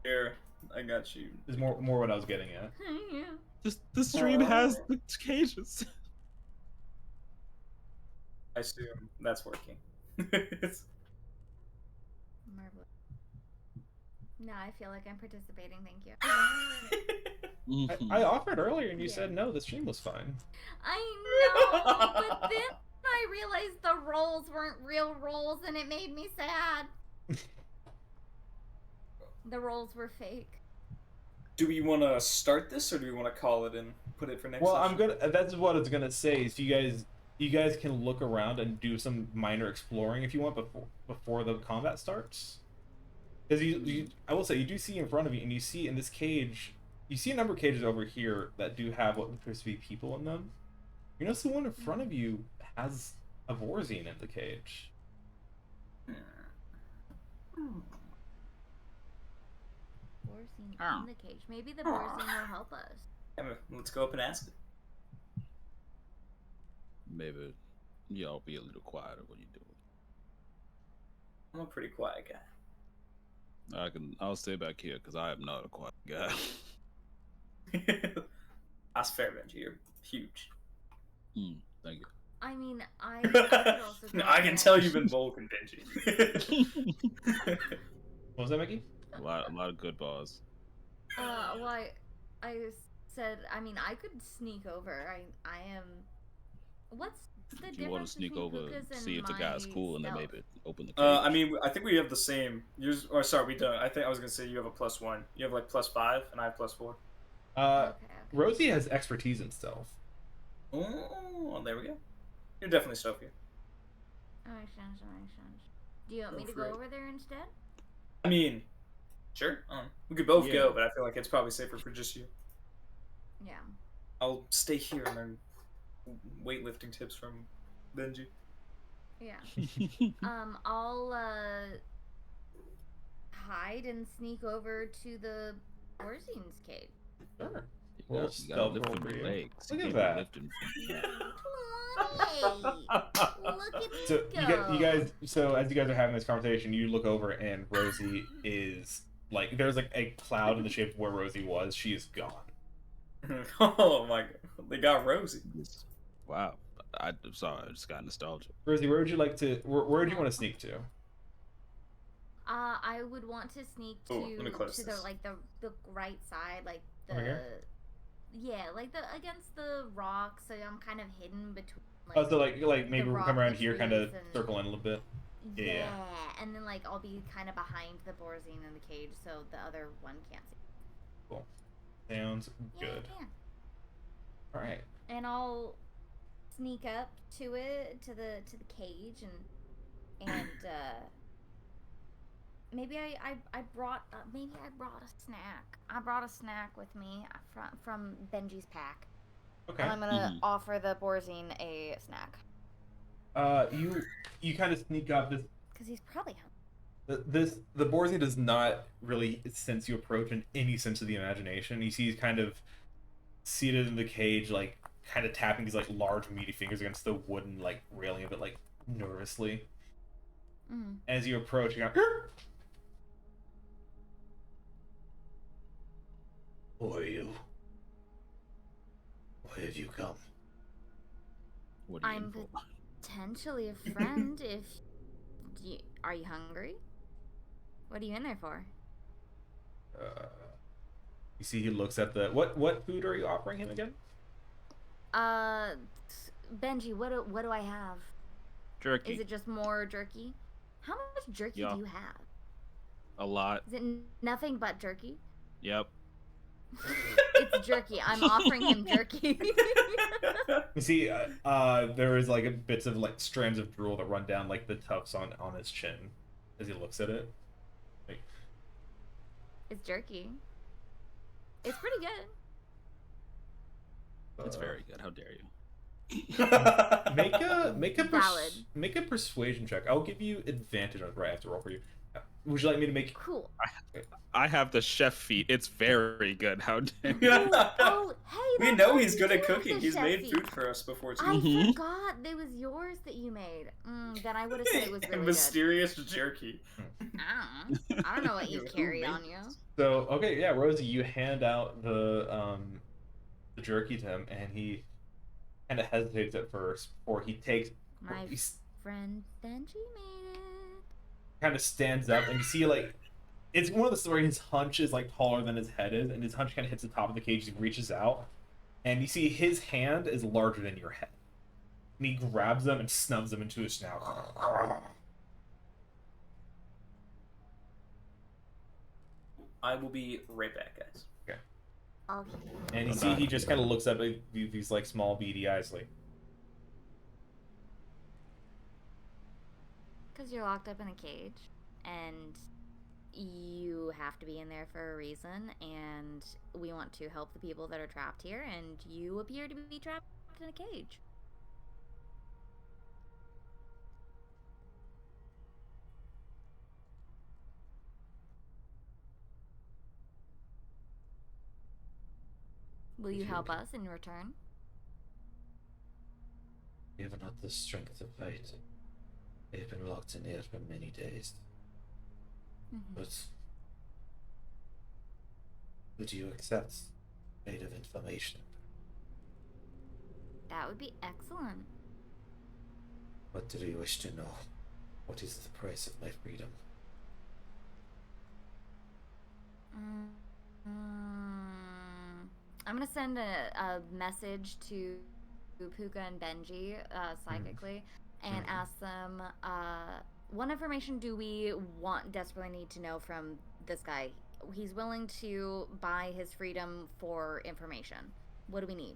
Here, I got you. Is more what I was getting at. Yeah. The stream has the cages. I assume that's working. Marvelous. No, I feel like I'm participating. Thank you. I offered earlier and you Yeah. said no, the stream was fine. I know, but then I realized the rolls weren't real rolls and it made me sad. The rolls were fake. Do we want to start this, or do we want to call it and put it for next? Well, session? that's what I was gonna say. Is you guys can look around and do some minor exploring if you want before the combat starts. Because I will say, you do see in front of you, and you see in this cage, you see a number of cages over here that do have what appears to be people in them. You notice the one in front of you has a Vorzine in the cage. Borzine Oh. in the cage. Maybe the Borzine will help us. Yeah, let's go up and ask it. Maybe y'all be a little quieter when you do I'm a pretty quiet guy. it. I'll stay back here because I am not a quiet guy. That's fair, Benji. You're huge. Thank you. I mean, I could also No, go I can ahead. tell you've been Vulcan, Benji. What was that, Mickey? A lot of good bars. Well, I said, I mean, I could sneak over. I am. What's the difference? If you want to sneak between over, Puka's and see if the guy's my cool, and then stealth? maybe open the cage. I mean, I think we have the same. Yours, or sorry, we don't. I think I was gonna say you have a +1. You have like +5, and I have +4. Okay. Rosie has expertise in stealth. Oh, there we go. You're definitely Sophia. That makes sense. Do you want me Go to for go it. over there instead? I mean, sure. We could both Yeah. go, but I feel like it's probably safer for just you. Yeah. I'll stay here and learn weightlifting tips from Benji. Yeah. I'll hide and sneak over to the Borzine's cage. Sure. You Well, gotta stealth lift roll from for your you. legs. Look You at can't be that. lifting from- Look at So you you guys, so as you guys are having this conversation, you look over and Rosie is like, there's like a cloud in the shape of where Rosie was. She is gone. Oh my god, they got Rosie. Wow. I'm sorry, I just got nostalgic. Rosie, where would you like to? Where would you want to sneak to? I would want to sneak to Oh, let me close the this. like the right side, like the Over here? yeah, like the against the rocks, so I'm kind of hidden between. Like, Oh, so like maybe the we'll rock, come around the here, kind of trees, and- circle in a little bit. yeah. yeah, and then like I'll be kind of behind the Borzine in the cage, so the other one can't see. Sounds Yeah, good. yeah. All right. And I'll sneak up to it to the cage and maybe I brought a snack. I brought a snack with me from Benji's pack. Okay. And I'm gonna Mhm. offer the Borzine a snack You kind of sneak up. because he's probably hungry. The Borzine does not really sense you approach in any sense of the imagination. You see he's kind of seated in the cage, like kind of tapping these like large meaty fingers against the wooden like railing of it, like nervously. Mm. As you approach, you go, "Who are you? Why have you come?" What are you I'm in for? potentially a friend. Are you hungry? What are you in there for? You see, he looks at the what food are you offering him again? Benji, what do I have? Jerky. Is it just more jerky? How much jerky Yeah. do you have? A lot. Is it nothing but jerky? Yep. It's jerky. I'm offering him jerky. You see, there is like bits of like strands of drool that run down like the tufts on his chin as he looks at it. Like, It's jerky. It's pretty good. It's very good. How dare you? make a Valid. make a persuasion check. I'll give you advantage on it. Right, I have to roll for you. Would you like me to make? Cool. I have the chef feat. It's very good. How dare Oh, hey, We that's know right, he's you good do at have cooking. the He's chef made feat. food for us before too. I Mhm. forgot it was yours that you made. Then I would have said it was really good. Mysterious jerky. I don't know what you Who carry made on you. this? So okay, yeah, Rosie, you hand out the jerky to him, and he kind of hesitates at first, before he takes, My he friend Benji made it. kind of stands up, and you see like it's one of those where his hunch is like taller than his head is, and his hunch kind of hits the top of the cage. He reaches out, and you see his hand is larger than your head, and he grabs them and snubs them into his snout. I will be right back, guys. Okay. And you see he just kind of looks up at these like small beady eyes, like, Because you're locked up in a cage, and you have to be in there for a reason, and we want to help the people that are trapped here, and you appear to be trapped in a cage. Will you help us in return? We have not the strength to fight. We have been locked in here for many days. But would you accept aid of information? That would be excellent. What do you wish to know? What is the price of my freedom? I'm gonna send a message to Puka and Benji psychically and ask them what information do we desperately need to know from this guy. He's willing to buy his freedom for information. What do we need?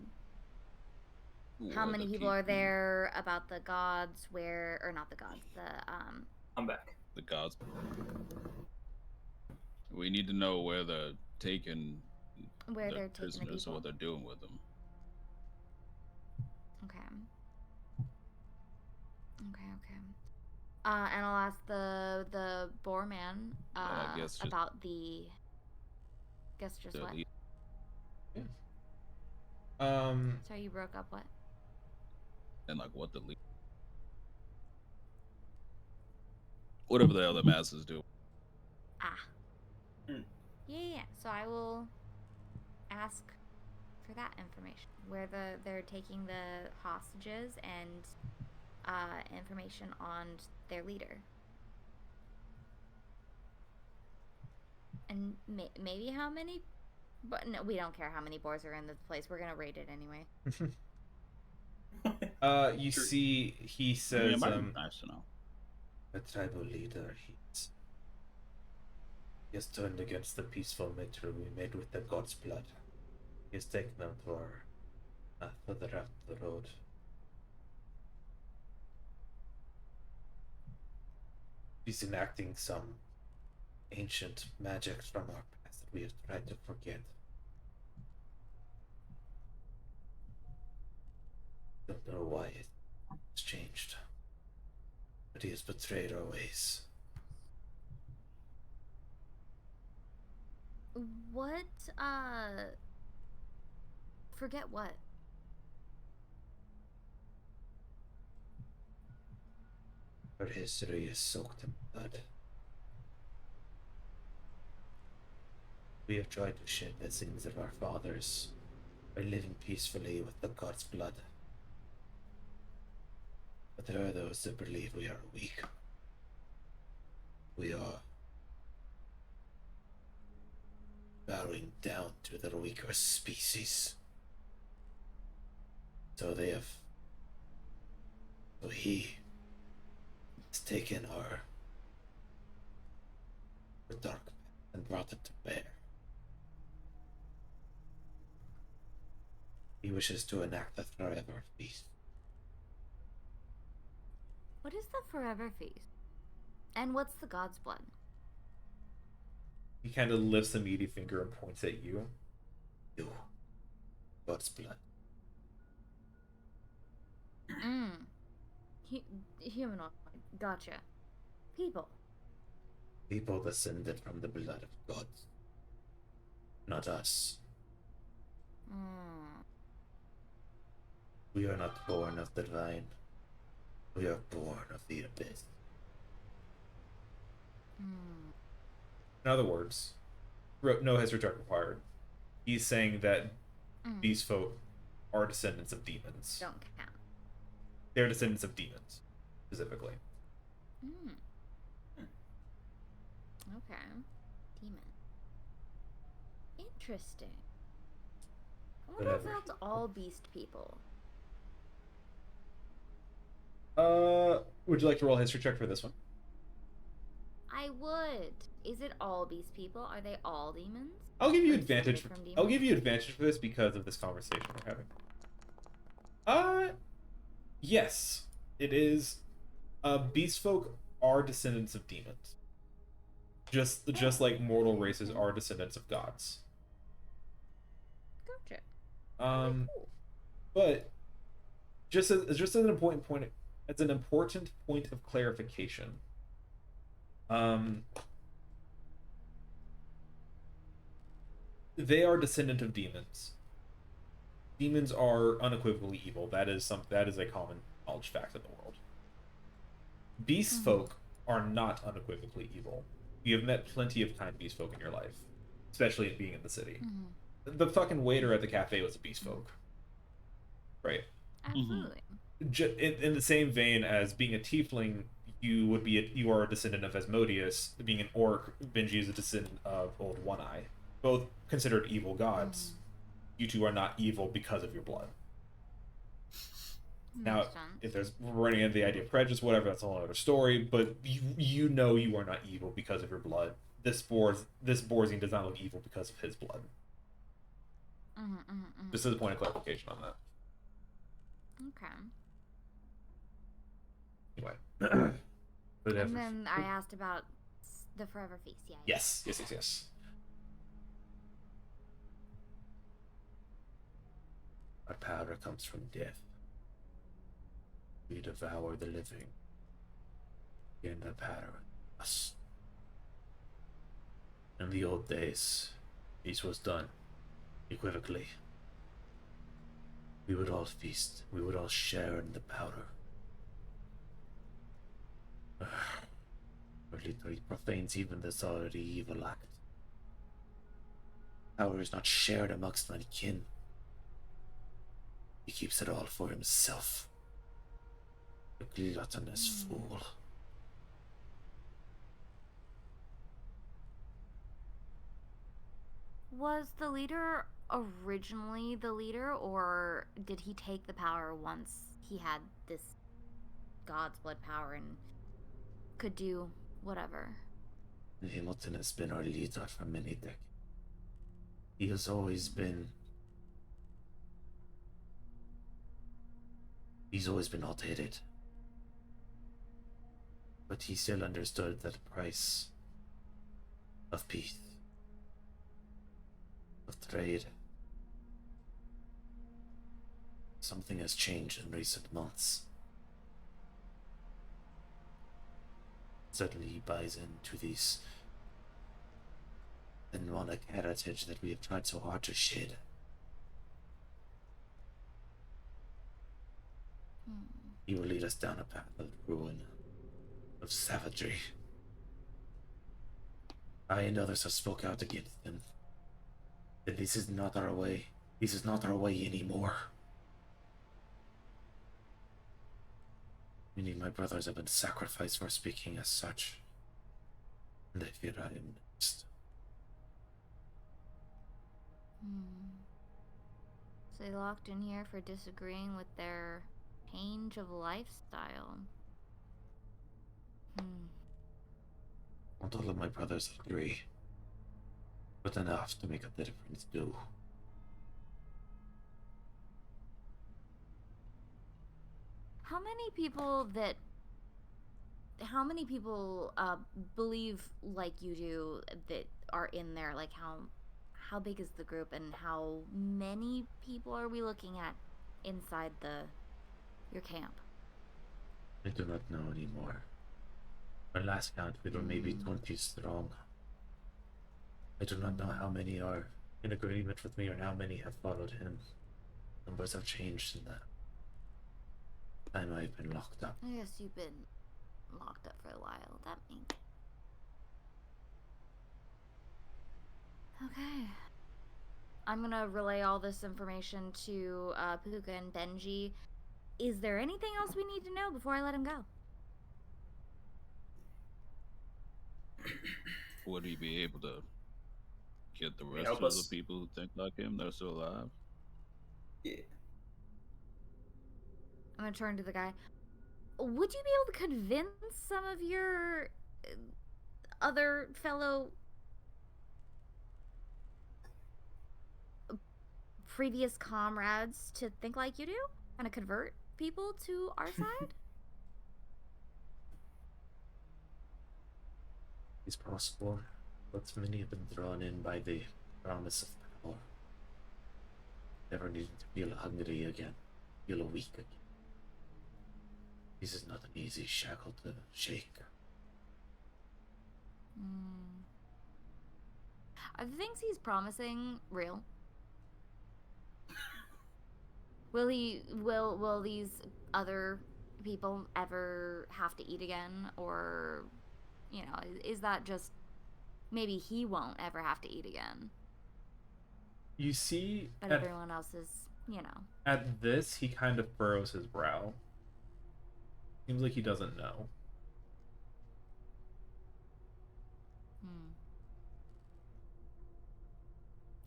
How What many the people are there? About the gods? Where, or not the gods? I'm back. The gods. We need to know where they're taking Where the they're taking the prisoners and people. what they're doing with them. Okay. And I'll ask the boar man I guess just about the. Guess just the what? lead- Sorry, you broke up. What? and like what the lead- whatever the other masses do. Yeah. So I will ask for that information, where they're taking the hostages and information on their leader, and maybe how many. But no, we don't care how many boars are in this place. We're gonna raid it anyway. you True. see he I mean, says, it might be nice to know. A tribal leader, he has turned against the peaceful measure we made with the god's blood. He has taken them for further up the road. He's enacting some ancient magic from our past that we have tried to forget. Don't know why it's changed, but he has betrayed our ways. What? Forget what? Our history is soaked in blood. We have tried to shed the sins of our fathers by living peacefully with the god's blood. But there are those that believe we are weak. We are bowing down to the weaker species. So he has taken our dark path and brought it to bear. He wishes to enact the forever feast. What is the forever feast? And what's the god's blood? he kind of lifts a meaty finger and points at you. You, God's blood. Humanoid. Gotcha. People. People descended from the blood of God, not us. Hmm. We are not born of the divine. We are born of the abyss. Hmm. In other words, no history check required. He's saying that Mm. these folk are descendants of demons. Don't count. They're descendants of demons, specifically. Hmm. Okay. Demon. Interesting. I wonder if Whatever. that's all beast people. Would you like to roll a history check for this one? I would. Is it all beast people? Are they all demons? I'll give you Or advantage. descended from I'll demons? give you advantage for this because of this conversation we're having. Yes, it is. Beast folk are descendants of demons. Just like mortal races are descendants of gods. Gotcha. Cool. But just as an important point, it's an important point of clarification. They are descendant of demons. Demons are unequivocally evil. That is a common knowledge fact of the world. Beast folk are not unequivocally evil. You have met plenty of kind beast folk in your life, especially being in the city. The fucking waiter at the cafe was a beast folk, right? Absolutely. In the same vein as being a tiefling, you are a descendant of Asmodeus. Being an orc, Benji is a descendant of Old One Eye. Both considered evil gods. You two are not evil because of your blood. Now, Makes sense. if there's running into the idea of prejudice, whatever, that's a whole other story. But you know you are not evil because of your blood. This Borzine does not look evil because of his blood. Just as a point of clarification on that. Okay. Anyway. And then I asked about the Forever Feast. Yeah. Yes. Our power comes from death. We devour the living. And the power us. In the old days, peace was done equivocally. We would all feast. We would all share in the powder. It literally profanes even this already evil act. Power is not shared amongst my kin. He keeps it all for himself. A gluttonous fool. Was the leader originally the leader, or did he take the power once he had this God's blood power and could do whatever? Hamilton has been our leader for many decades. He has always been... He's always been outdated. But he still understood that the price of peace, of trade, something has changed in recent months. Certainly he buys into these demonic heritage that we have tried so hard to shed. He will lead us down a path of ruin, of savagery. I and others have spoke out against him. That this is not our way. This is not our way anymore. Many of my brothers have been sacrificed for speaking as such. And I fear I am next. So they locked in here for disagreeing with their change of lifestyle. Not all of my brothers agree, but enough to make a difference do. How many people believe like you do that are in there? Like how big is the group, and how many people are we looking at inside your camp? I do not know anymore. Our last count, we were maybe 20 strong. I do not know how many are in agreement with me or how many have followed him. Numbers have changed in that time I've been locked up. I guess you've been locked up for a while. That makes. Okay. I'm gonna relay all this information to Puka and Benji. Is there anything else we need to know before I let him go? Would he be able to get the rest help of us? the people who think like him that are still alive? Yeah. I'm gonna turn to the guy. Would you be able to convince some of your other fellow previous comrades to think like you do? Kind of convert people to our side? It's possible, but many have been drawn in by the promise of power. Never needing to feel hungry again, feel weak again. This is not an easy shackle to shake. Are the things he's promising real? Will these other people ever have to eat again, or is that just maybe he won't ever have to eat again, You see, but everyone else is, at this, he kind of furrows his brow. Seems like he doesn't know.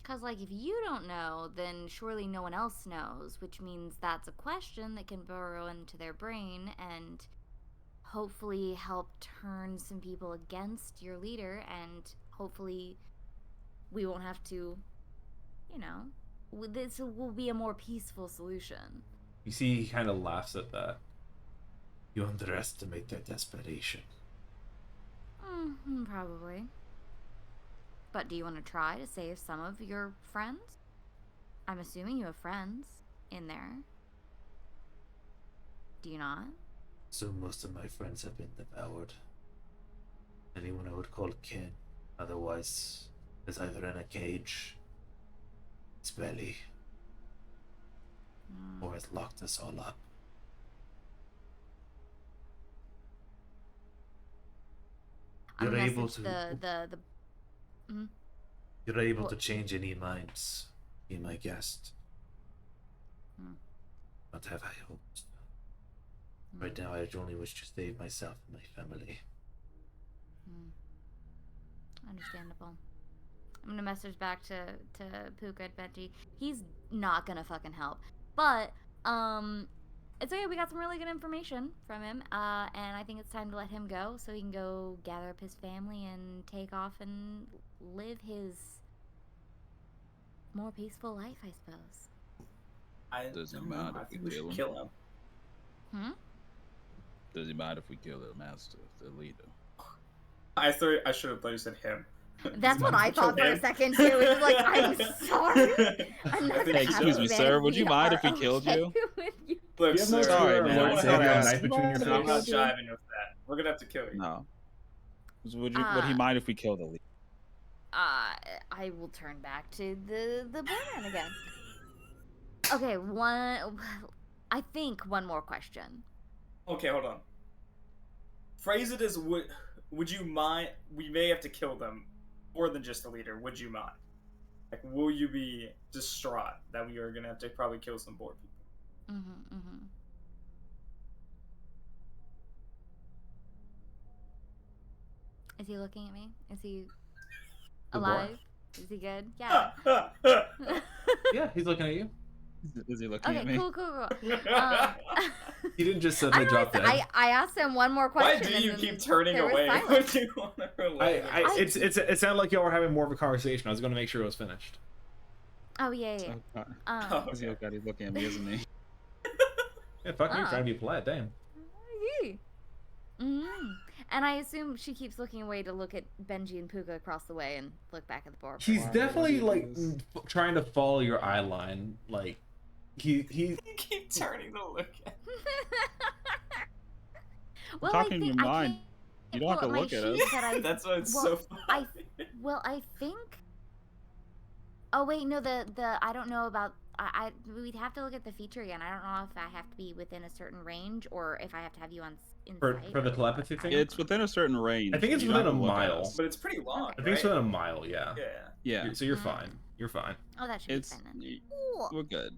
Because, like, if you don't know, then surely no one else knows, which means that's a question that can burrow into their brain and hopefully help turn some people against your leader, and hopefully we won't have to, this will be a more peaceful solution. You see, he kind of laughs at that. You underestimate their desperation. Probably. But do you want to try to save some of your friends? I'm assuming you have friends in there. Do you not? So most of my friends have been devoured. Anyone I would call kin, otherwise, is either in a cage, its belly, or has locked us all up. You're able to. You're able to change any minds. Be my guest. Not have I hoped. Right now, I only wish to save myself and my family. Understandable. I'm gonna message back to Puka and Benji. He's not gonna fucking help, but it's okay. We got some really good information from him, and I think it's time to let him go so he can go gather up his family and take off and live his more peaceful life, I suppose. Doesn't matter I if think we we should kill kill him. Does it matter if we kill the master, the leader? I should have thought you said him. That's what I thought for a second too. It was like, I'm sorry. I'm not gonna Excuse me, sir. Would you mind if we killed you? Look, You have no sir, Sorry, fear, man. Lord, I so you have a asked. knife between your I'm not teeth. jiving with that. We're gonna have to kill you. No. Would he mind if we kill the leader? I will turn back to the boyman again. Okay, I think one more question. Okay, hold on. Phrase it as would you mind? We may have to kill them more than just the leader. Would you mind? Like, will you be distraught that we are gonna have to probably kill some board people? Is he looking at me? Is he The alive? dwarf? Is he good? Yeah. Yeah, he's looking at you. Is he looking at Okay, me? cool. He didn't just I suddenly drop realized dead. I asked him one more Why question. do and you then keep turning there was away when silence. you want to relay? It sounded like y'all were having more of a conversation. I was going to make sure it was finished. Oh yeah. Oh, Is he okay? He's looking at me, isn't he? Yeah, fuck you, Ah. trying to be polite. Damn. And I assume she keeps looking away to look at Benji and Puka across the way and look back at the board. He's Why definitely would he like do trying to follow your eye line. Like he You keep turning to look at. Well, talking I your think mind. You don't have to pull up my look at us. sheet that I That's why it's well, so funny. I think. Oh wait, no. The I don't know about. We'd have to look at the feature again. I don't know if I have to be within a certain range or if I have to have you on inside. For the or telepathy what. thing? It's within a certain range. I think it's You don't within have a to look at mile. us. But it's pretty long. Okay. I think it's right? within a mile, yeah. Yeah. Yeah, So you're Mm. fine. You're fine. Oh, that should it's be fine then. Cool. we're good.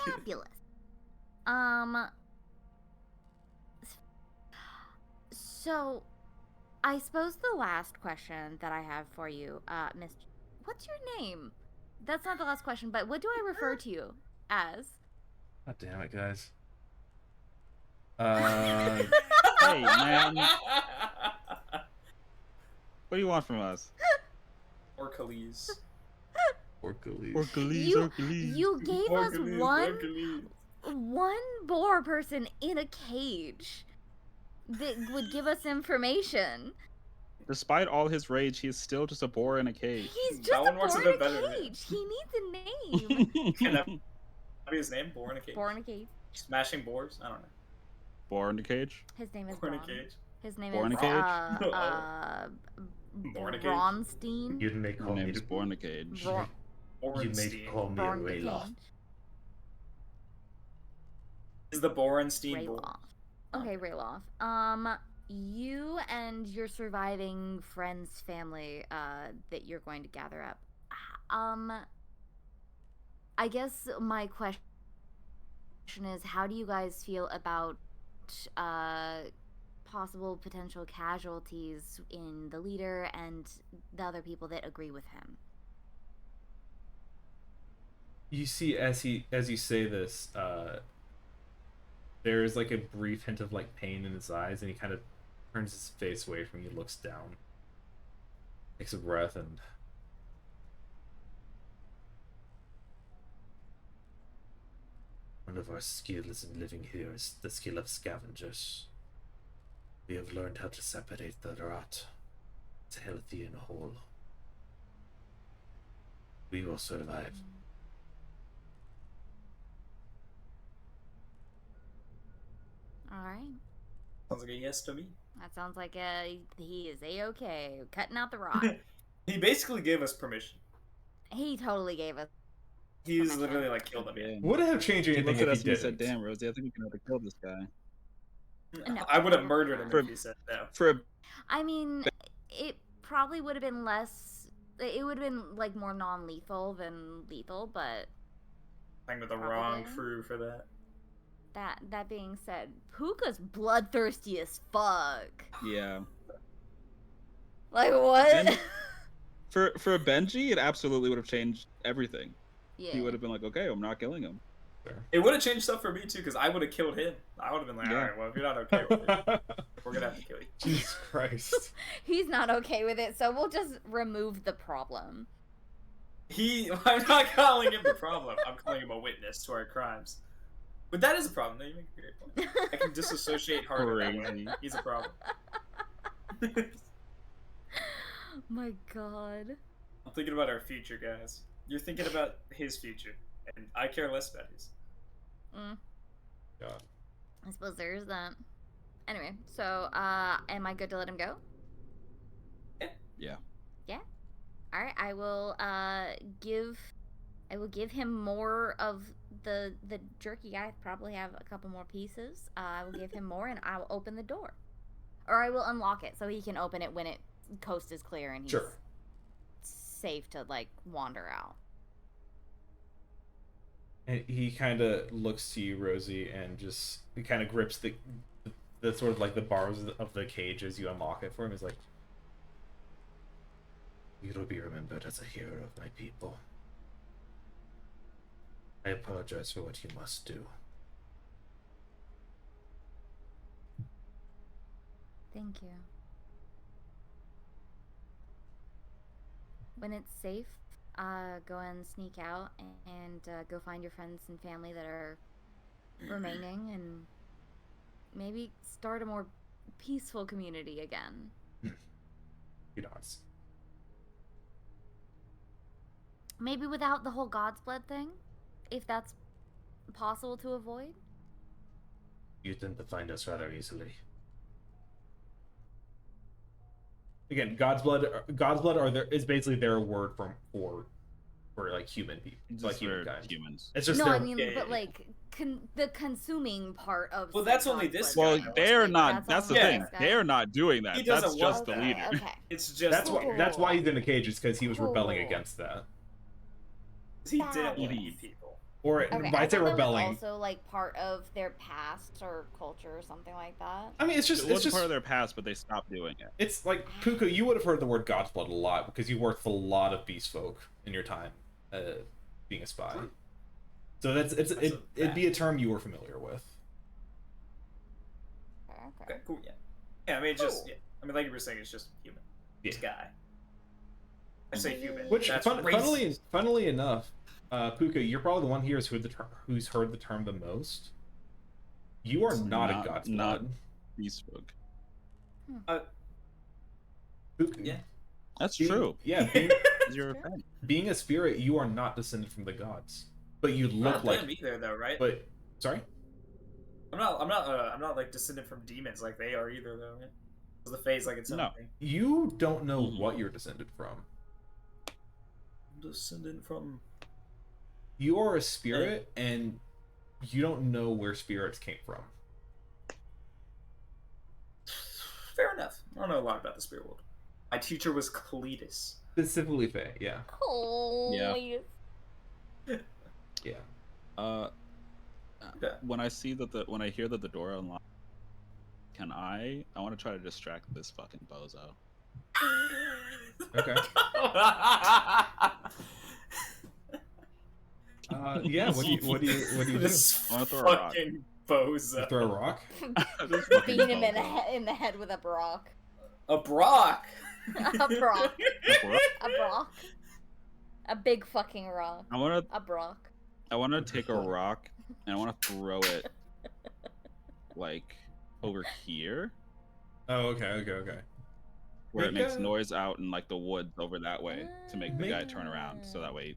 Fabulous. So, I suppose the last question that I have for you, Miss, what's your name? That's not the last question, but what do I refer to you as? God damn it, guys. Hey, man. What do you want from us? Orcales. Orcales. You gave us one boar person in a cage that would give us information. Despite all his rage, he is still just a boar in a cage. He's That just a one works boar a in bit a better, yeah. cage. He needs a name. Can that be his name? Boar in a cage. Boar in a cage. Smashing boars? I don't know. Boar in a cage? His name is Boar in a Braun. cage. His name Boar in is a cage? Boar in a cage. Braunstein. You may My call me. name's Boar in a cage. Bra- You may Borenstein. call me a Braun the Rayloff. cage. Is the Borenstein boar? Rayloff. Okay, Rayloff. You and your surviving friends, family, that you're going to gather up. I guess my question is, how do you guys feel about possible potential casualties in the leader and the other people that agree with him? You see, as you say this, there's like a brief hint of like pain in his eyes, and he kind of turns his face away from you, looks down, takes a breath, and One of our skills in living here is the skill of scavengers. We have learned how to separate the rot. It's healthy and whole. We will survive. All right. Sounds like a yes to me. That sounds like he is a-okay. Cutting out the rock. He basically gave us permission. He totally gave us. He's Permission. literally like killed him. Damn. would it have changed He anything looked at if us he and he didn't? said, "Damn, Rosie, I think we can have to kill this guy." No. I would have murdered him For- if he said no. For a I mean, it probably would have been less. It would have been like more non-lethal than lethal, but Playing with the wrong Probably. crew for that. that being said, Puka's bloodthirsty as fuck. yeah, Like what? And- for Benji, it absolutely would have changed everything. yeah. He would have been like, "Okay, I'm not killing him." It would have changed stuff for me too, because I would have killed him. I would have been like, Yeah. alright, well, if you're not okay with it, we're gonna have to kill you. Jesus Christ. He's not okay with it, so we'll just remove the problem. I'm not calling him the problem. I'm calling him a witness to our crimes. But that is a problem. No, you make a great point. I can disassociate harder that way. Crazy. He's a problem. My God. I'm thinking about our future, guys. You're thinking about his future, and I care less about his. Mm. God. I suppose there is that. Anyway, so am I good to let him go? Yeah. All right, I will give him more of the jerky. I probably have a couple more pieces. I will give him more, and I will open the door, or I will unlock it so he can open it when it coast is clear and he's Sure. safe to like wander out. And he kind of looks to you, Rosie, and just he kind of grips the sort of like the bars of the cage as you unlock it for him. He's like, You will be remembered as a hero of my people. I apologize for what you must do. Thank you. When it's safe, go and sneak out and go find your friends and family that are remaining and maybe start a more peaceful community again. he nods. Maybe without the whole God's Blood thing, if that's possible to avoid. You tend to find us rather easily. again, God's blood are there is basically their word for like human people, Just like for humankind. humans. It's just No, their, I mean, Yeah, but yeah. like the consuming part of. Well, said that's only God's this blood guy. Well, That they're was- not. That's the only thing. this guy. They're not doing that. He doesn't That's just the Okay, leader. Okay. It's just that's the why leader. he's in the cage, is because he was rebelling Cool. against that. He didn't want to Fabulous. eat people. Or Okay, by I say thought that rebelling, was also like part of their past or culture or something like that. I mean, it's just It it's was just part of their past, but they stopped doing it. it's like Puka. You would have heard the word God's blood a lot because you worked with a lot of beast folk in your time being a spy. So it'd be a term you were familiar with. Okay. Okay, cool. Yeah. Yeah. I mean, it's just. Cool. Yeah. I mean, like you were saying, it's just human. This guy. I say human. Which, That's funnily enough, Puka, you're probably the one here who's heard the term the most. You are not a God's not blood. beast folk. Puka, Yeah. That's being- true. Yeah, 'Cause You're a True. fan. being a spirit, you are not descended from the gods, but you look Not like. them either, though, right? But sorry. I'm not like descended from demons like they are either, though. Right? 'Cause the Fae's like its own No. thing. You don't know Mhm. what you're descended from. I'm descended from. You are a spirit, and you don't know where spirits came from. Fair enough. I don't know a lot about the spirit world. My teacher was Cletus. Specifically, Fae. Yeah. Holy. Yeah. Yeah. When I see that when I hear that the door unlocks, can I want to try to distract this fucking bozo. Okay. Yeah. What do you do? This I wanna throw a rock. fucking You bozo. throw a rock? This fucking Beat him bozo. in the head with a brock. A Brock. A brock. What? A brock. A big fucking rock. I want A brock. to take a rock and I want to throw it like over here Oh, okay. where it Make makes a- noise out in like the woods over that way to make the Make- guy turn around so that way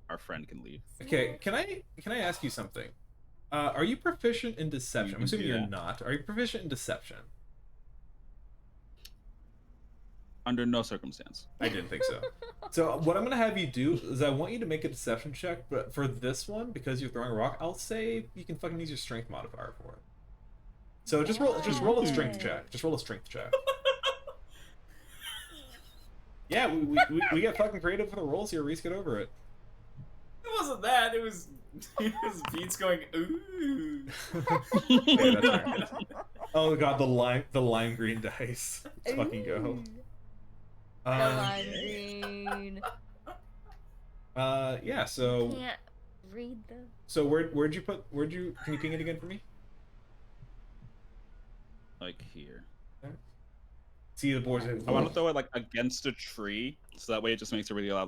our friend can leave. Okay. Can I ask you something? Are you proficient in deception? You I'm can assuming do you're that. not. Are you proficient in deception? Under no circumstance. I didn't think so. So what I'm gonna have you do is I want you to make a deception check, but for this one, because you're throwing a rock, I'll say you can fucking use your strength modifier for it. So just roll a strength check. Just roll a strength check. Yeah, we get fucking creative with the rolls here. Reese, get over it. It wasn't that. It was Beats going ooh. Yeah, that's fair. Oh god, the lime green dice. Let's fucking go. The lime green. Yeah. So Can't read the. where'd you can you ping it again for me? Like here. See the boards. I want to throw it like against a tree so that way it just makes a really loud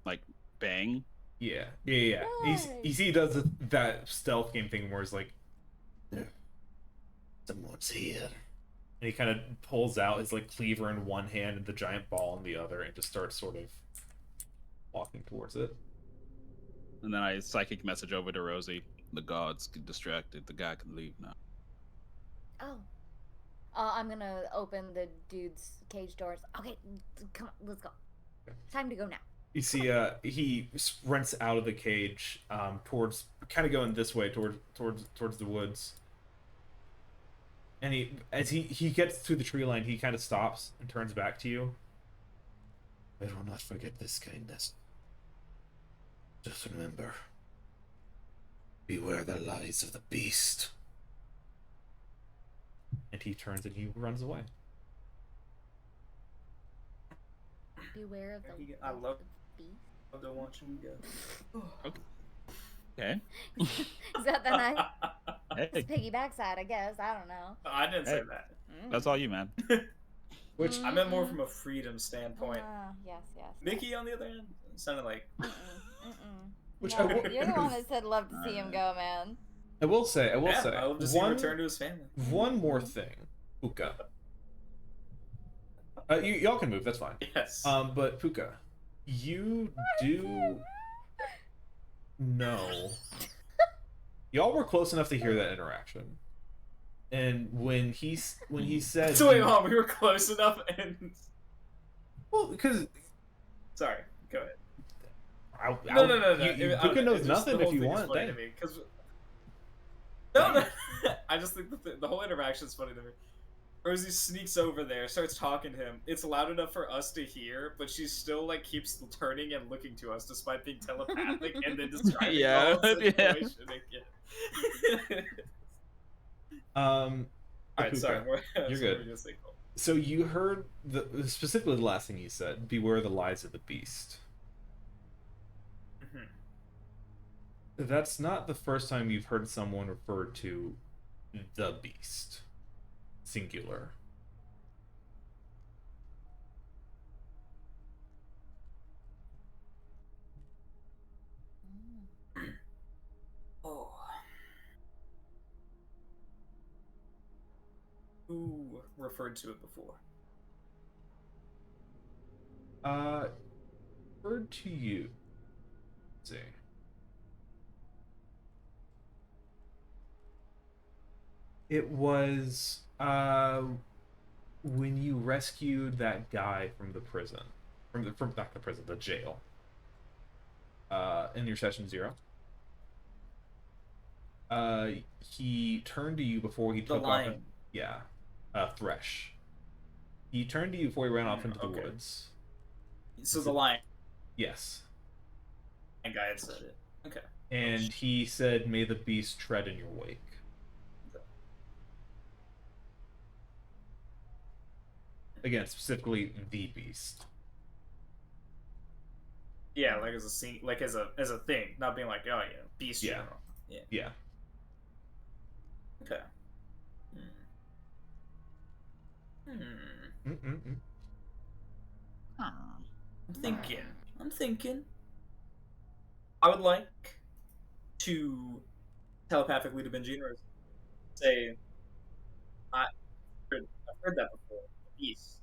like bang. Yeah. You see, he does that stealth game thing where it's like, Someone's here. and he kind of pulls out his like cleaver in one hand and the giant ball in the other, and just starts sort of walking towards it. And then I psychic message over to Rosie. The gods get distracted. The guy can leave now. Oh. I'm gonna open the dude's cage doors. Okay, come on, let's go. Time to go now. You see, he sprints out of the cage, towards kind of going this way towards the woods. And as he gets to the tree line, he kind of stops and turns back to you. I will not forget this kindness. Just remember, beware the lies of the beast. And he turns and he runs away. Beware of the. I love- the beast. I'll go watch him go. Okay. Is that the nice Hey, piggyback side? I guess. I don't know. I didn't say Hey. that. that's all you, man. Which I meant more from a freedom standpoint. Yes. Mickey, on the other hand, sounded like Which No, I will- you're the one that said love to see him go, man. I will say, I love to see him return to his family. one more thing, Puka. Y'all can move. That's fine. Yes. But Puka, you do know. Y'all were close enough to hear that interaction, and when he said, so wait, hold on, we were close enough, and Well, because Sorry, go ahead. no. Puka knows nothing if you want. Funny to me, 'cause... No. I just think the whole interaction is funny to me. Rosie sneaks over there, starts talking to him. It's loud enough for us to hear, but she still like keeps turning and looking to us despite being telepathic, and then describing Yeah, the whole yeah. situation again. Alright, Puka, sorry. you're so good. we're gonna say cool. So you heard specifically the last thing you said. Beware the lies of the beast. Mhm. That's not the first time you've heard someone refer to the beast, singular. Oh. Who referred to it before? Referred to you. Let's see. It was when you rescued that guy from the prison, from not the prison, the jail. In your session 0. He turned to you before he The took off. lion. Yeah, Thresh. He turned to you before he ran off into the Okay. woods. So the lion Yes, guy had said it. Okay. and he said, "May the beast tread in your wake." Again, specifically the beast. Yeah, like as a scene, like as a thing, not being like, oh yeah, beast Yeah. general. Yeah. Yeah. Okay. Mm-mm-mm. I'm thinking. I would like to telepathically to Benji or say, I've heard that before. The beast.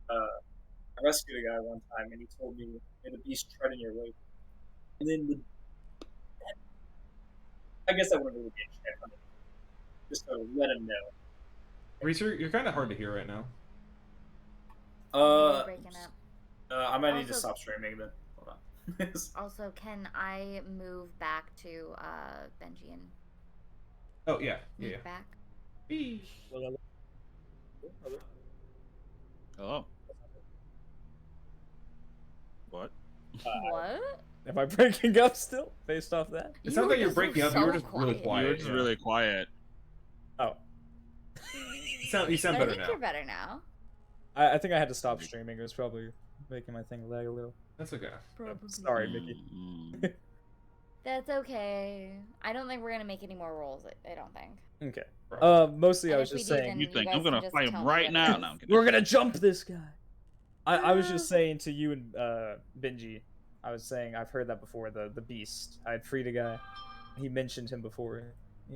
I rescued a guy one time, and he told me, "May the beast tread in your wake." And then I guess I wouldn't really be a check on it, just to let him know. Reeser, you're kind of hard to hear right now. You're breaking up. I might need to Also- stop streaming then. Hold on. Also, can I move back to Benji and Oh yeah, move yeah, back? yeah. Hello. What? What? Am I breaking up still based off that? It sounds like you're breaking up. You were just really You quiet. were just really quiet. Oh, You sound I better think now. you're better now. I think I had to stop streaming. It was probably making my thing lag a little. That's okay. Sorry, Mickey. Mm, That's okay. I don't think we're gonna make any more rolls. I don't think. Okay. Bro. Mostly I And was if we just do, saying. then you think guys I'm gonna can just fight tell him me right what it now? is. No, I'm kidding. We're gonna jump this guy. I was just saying to you and Benji. I was saying I've heard that before. The beast. I had freed a guy. He mentioned him before,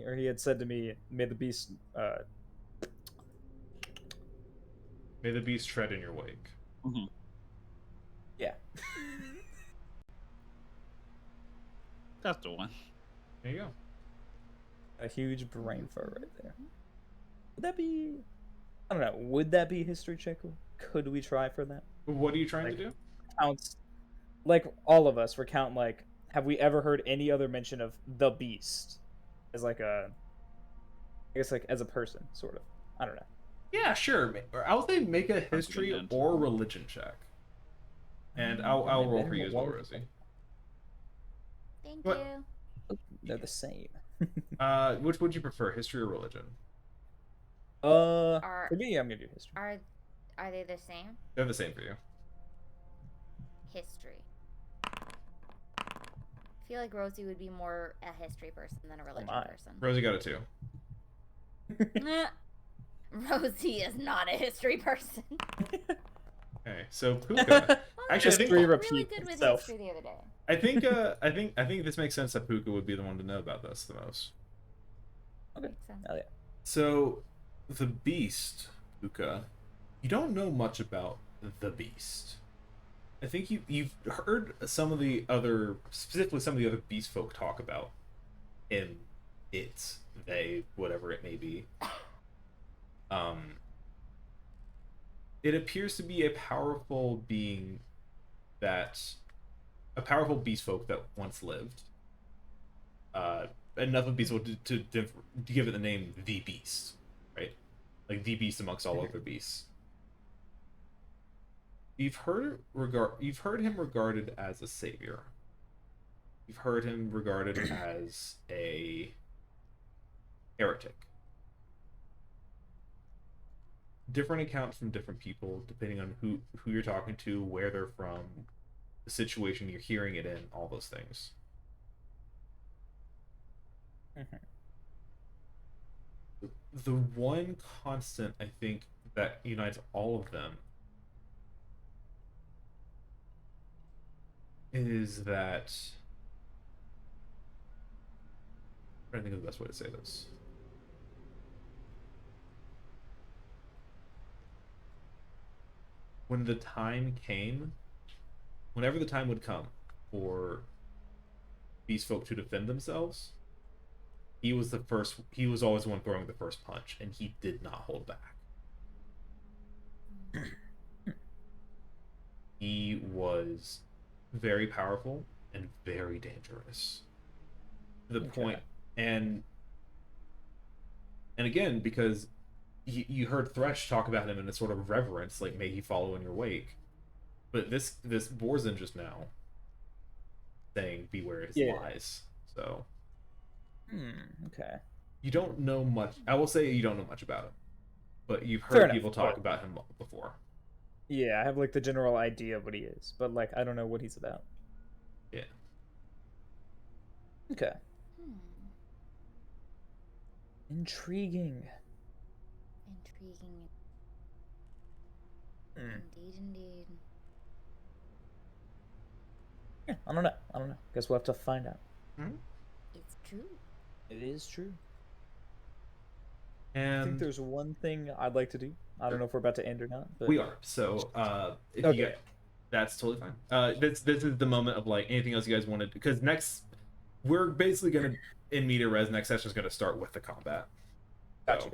or he had said to me, "May the beast." May the beast tread in your wake. Yeah. That's the one. There you go. A huge brain fart right there. Would that be? I don't know. Would that be a history check? Could we try for that? What are you trying Like- to do? Counts. Like all of us, recount like, have we ever heard any other mention of the beast as like a? I guess like as a person, sort of. I don't know. Yeah, sure. I would say make a history hint. or religion check. And I'll roll for you as well, Well, Rosie. Thank What? you. They're the same. Which would you prefer, history or religion? For me, I'm gonna do history. Are they the same? They're the same for you. History. I feel like Rosie would be more a history person than a religion my. person. Rosie got a 2. Rosie is not a history person. Okay, so Puka. Actually, I History think really repeats good with itself. history the other day. I think this makes sense that Puka would be the one to know about this the most. Okay. Makes sense. Hell yeah. So, the beast, Puka, you don't know much about the beast. I think you've heard some of the other, specifically some of the other beast folk talk about him, it, they, whatever it may be. It appears to be a powerful being a powerful beast folk that once lived. Enough of beast folk to give it the name the Beast, right? Like the Beast amongst all other beasts. You've heard him regarded as a savior. You've heard him regarded as a heretic. Different accounts from different people, depending on who you're talking to, where they're from, the situation you're hearing it in, all those things. The one constant I think that unites all of them is that I'm trying to think of the best way to say this. When the time came, whenever the time would come for beast folk to defend themselves, he was always the one throwing the first punch, and he did not hold back. He was very powerful and very dangerous. To the point, and again, because you heard Thresh talk about him in a sort of reverence, like, may he follow in your wake. But this Borzen just now saying, beware his lies. So Okay. you don't know much. I will say you don't know much about him, but you've heard people talk about him before. Yeah, I have like the general idea of what he is, but like I don't know what he's about. Yeah. Okay. Intriguing. Intriguing. Indeed, indeed. Yeah, I don't know. Guess we'll have to find out. It's true. It is true. And I think there's one thing I'd like to do. I don't know if we're about to end or not. But... we are. So if okay. you get, that's totally fine. This is the moment of like anything else you guys wanted, because next we're basically gonna in media res next session is gonna start with the combat. Gotcha.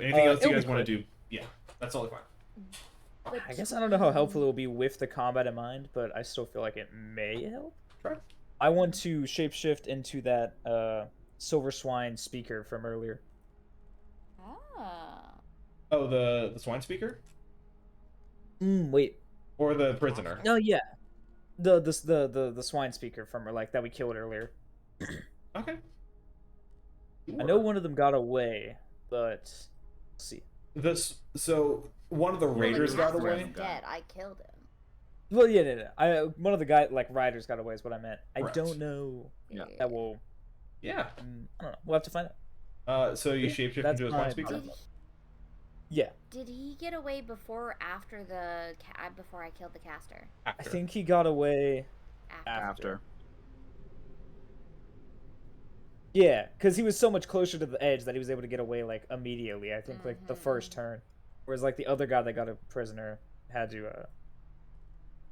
Anything else you guys want to do? Yeah, that's totally fine. I guess I don't know how helpful it will be with the combat in mind, but I still feel like it may help. Try. I want to shapeshift into that Silver Swine speaker from earlier. Ah. Oh, the swine speaker, Wait. or the prisoner? No, yeah. The swine speaker from like that we killed earlier. Okay. I know one of them got away, but let's see. So one of the raiders got Master away. is dead. I killed him. Well, yeah. One of the like riders got away is what I meant. Correct. I don't know. Yeah. That will. Yeah. I don't know. We'll have to find out. So you shapeshift That's into a swine speaker. Yeah. Did he get away before or after before I killed the caster? I think he got away After. Yeah, because he was so much closer to the edge that he was able to get away like immediately. I think like the first turn, whereas like the other guy that got a prisoner had to. You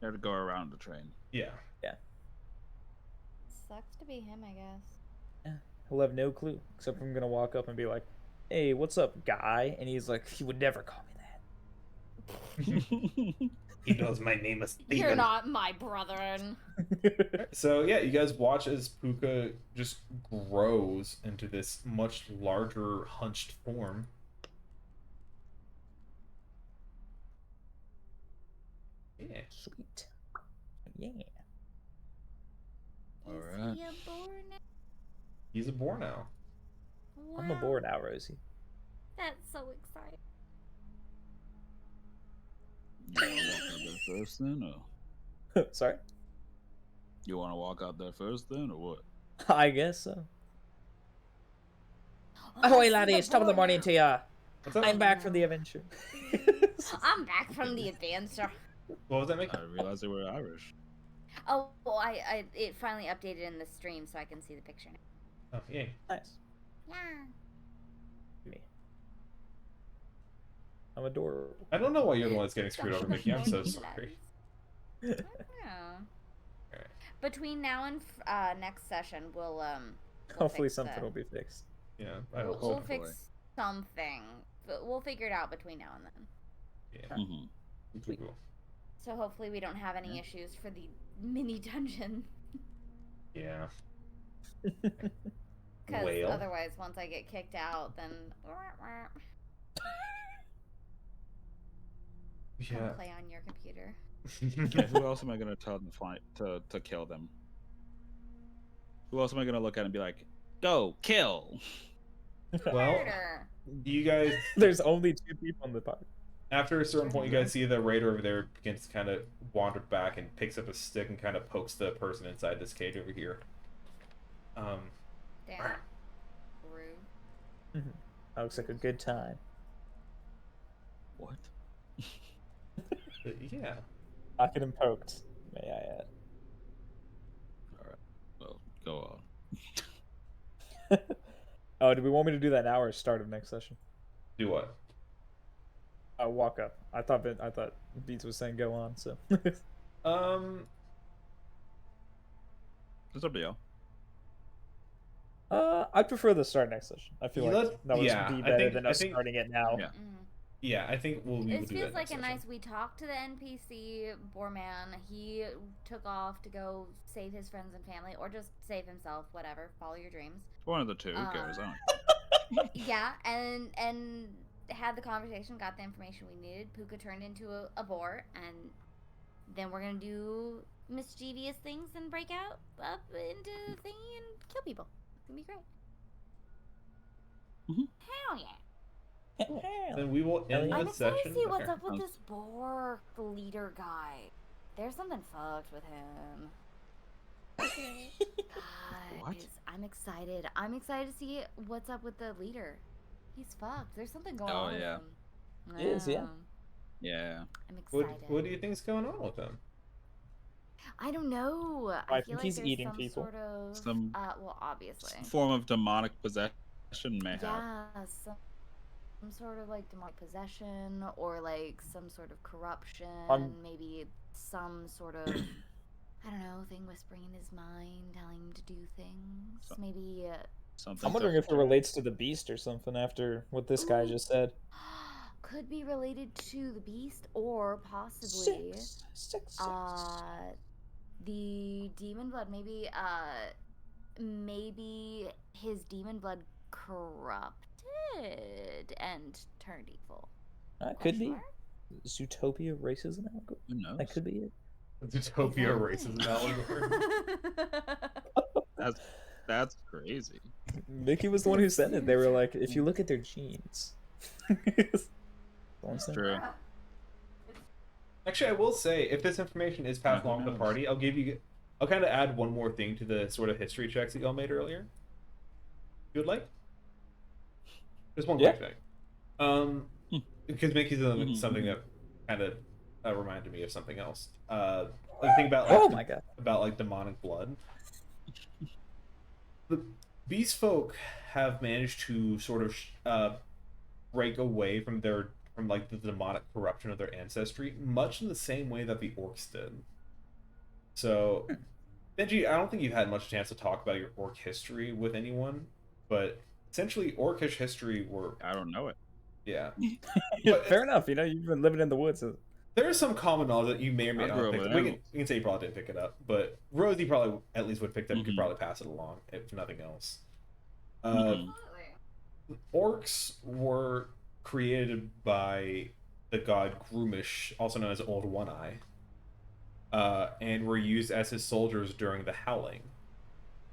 have to go around the train. Yeah. Sucks to be him, I guess. He'll have no clue except for I'm gonna walk up and be like, "Hey, what's up, guy?" And he's like, "He would never call me that." He knows my name is Steven. You're not my brethren. So yeah, you guys watch as Puka just grows into this much larger, hunched form. Yeah. Sweet. Yeah. All Is right. he a boar now? He's a boar now. I'm aboard now, Rosie. That's so exciting. You want to walk out there first then, or Sorry. you want to walk out there first then, or what? I guess so. Oh, Ahoy, he's a laddie! Top of the boar morning now. to ya. What's up? I'm back from the adventure. I'm back from the adventure. What was that making? I realized they were Irish. Oh, well, it finally updated in the stream so I can see the picture now. Oh, yay. Nice. Yeah. Me. I'm adorable. I don't know why you're the one that's getting screwed over, Mickey. I'm so sorry. Yeah. Alright. Between now and next session, we'll Hopefully fix something the- will be fixed. Yeah, I We'll, hope we'll so. fix something, but we'll figure it out between now and then. Yeah. Mhm. Cool. So hopefully we don't have any issues for the mini dungeon. Yeah. Because Whale. otherwise, once I get kicked out, then come Yeah. play on your computer. Yeah, who else am I gonna tell them to kill them? Who else am I gonna look at and be like, "Go kill"? Well, Murder. you guys, There's only 2 people in the party. after a certain Sure. point, you guys see the raider over there begins to kind of wander back and picks up a stick and kind of pokes the person inside this cage over here. Damn. Rude. That looks like a good time. What? But yeah. Pocket and poked, may I add. All right. Well, go on. Oh, do we want me to do that now or start of next session? Do what? Walk up. I thought Beats was saying go on, so. It's up to y'all. I'd prefer the start next session. I feel like that would yeah, be I better think- than I us think- starting it now. Yeah. Mm. Yeah, I think we will This do feels that like next a session. nice. We talked to the NPC Boreman. He took off to go save his friends and family, or just save himself. Whatever. Follow your dreams. One of the two. Who cares? I don't Yeah, and had the conversation, got the information we needed. Puka turned into a boar, and then we're gonna do mischievous things and break out up into thingy and kill people. It's gonna be great. Mhm. Hell yeah! Then we will end I'm the excited session. to see what's Okay. up with this boar leader guy. There's something fucked with him. What? Guys, I'm excited. I'm excited to see what's up with the leader. He's fucked. There's something going Oh, on yeah. with him. It is, yeah. Yeah. I'm excited. What do you think's going on with him? I don't know. I I think feel like he's there's eating some people. sort of Some- well, obviously. Some form of demonic possession may have. Yeah, some sort of like demonic possession or like some sort of corruption, maybe some sort of I don't know, thing whispering in his mind, telling him to do things. So- Maybe Something. I'm wondering if it relates to the beast or something after what this guy just said. could be related to the beast or possibly Six. the demon blood. Maybe his demon blood corrupted and turned evil. Could be. Question Zootopia racism allegory. Who knows? That could be it. Zootopia mark? racism allegory. That's crazy. Mickey was the one who said it. They were like, if you look at their genes. That's true. Actually, I will say, if this information is passed Yeah, who along to the knows? party, I'll kind of add one more thing to the sort of history checks that y'all made earlier. If you would like? Just one quick thing. Because Mickey's doing something that kind of reminded me of something else. Like think about Oh my god. about like demonic blood. The Beast folk have managed to sort of break away from like the demonic corruption of their ancestry, much in the same way that the orcs did. So, Benji, I don't think you've had much chance to talk about your orc history with anyone, but essentially, orcish history were I don't know it. yeah. Fair enough. You know, you've been living in the woods. There is some common knowledge that you may or may I not grew up pick with up. We animals. can say you probably didn't pick it up, but Rosie probably at least would pick that. You could Mhm. probably pass it along, if nothing else. Mhm. Orcs were created by the god Grumish, also known as Old One Eye, and were used as his soldiers during the Howling.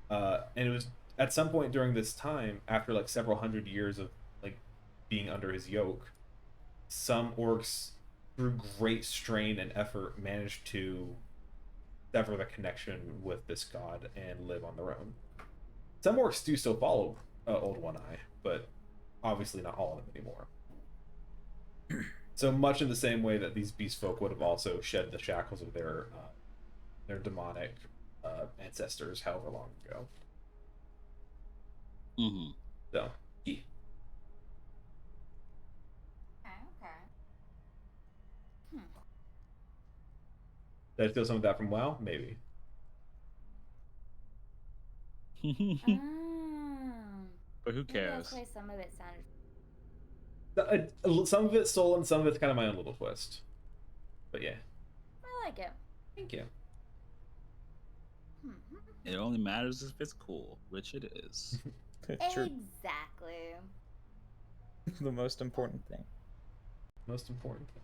And it was at some point during this time, after like several hundred years of like being under his yoke, some orcs, through great strain and effort, managed to sever the connection with this god and live on their own. Some orcs do still follow Old One Eye, but obviously not all of them anymore. So much in the same way that these beast folk would have also shed the shackles of their demonic ancestors however long ago. Mm-hmm. So, yeah. Okay. Did I steal some of that from WoW? Maybe. Oh. But who Maybe that's cares? why some of it sounded. Some of it's stolen, some of it's kind of my own little twist. But yeah, I like it. thank you. Hmm. It only matters if it's cool, which it is. True. Exactly. The most important thing. Most important thing.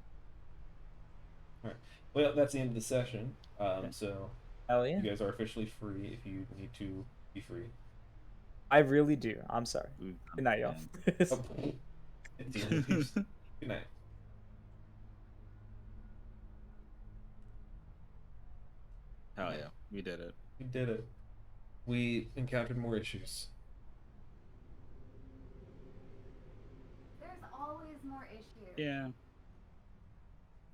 All right. Well, that's the end of the session. Okay. So Hell yeah. you guys are officially free if you need to be free. I really do. I'm sorry. We've Good night, y'all. Oh, it's the end of the piece. Good night. Hell yeah, we did it. We did it. We encountered more issues. There's always more issues. Yeah.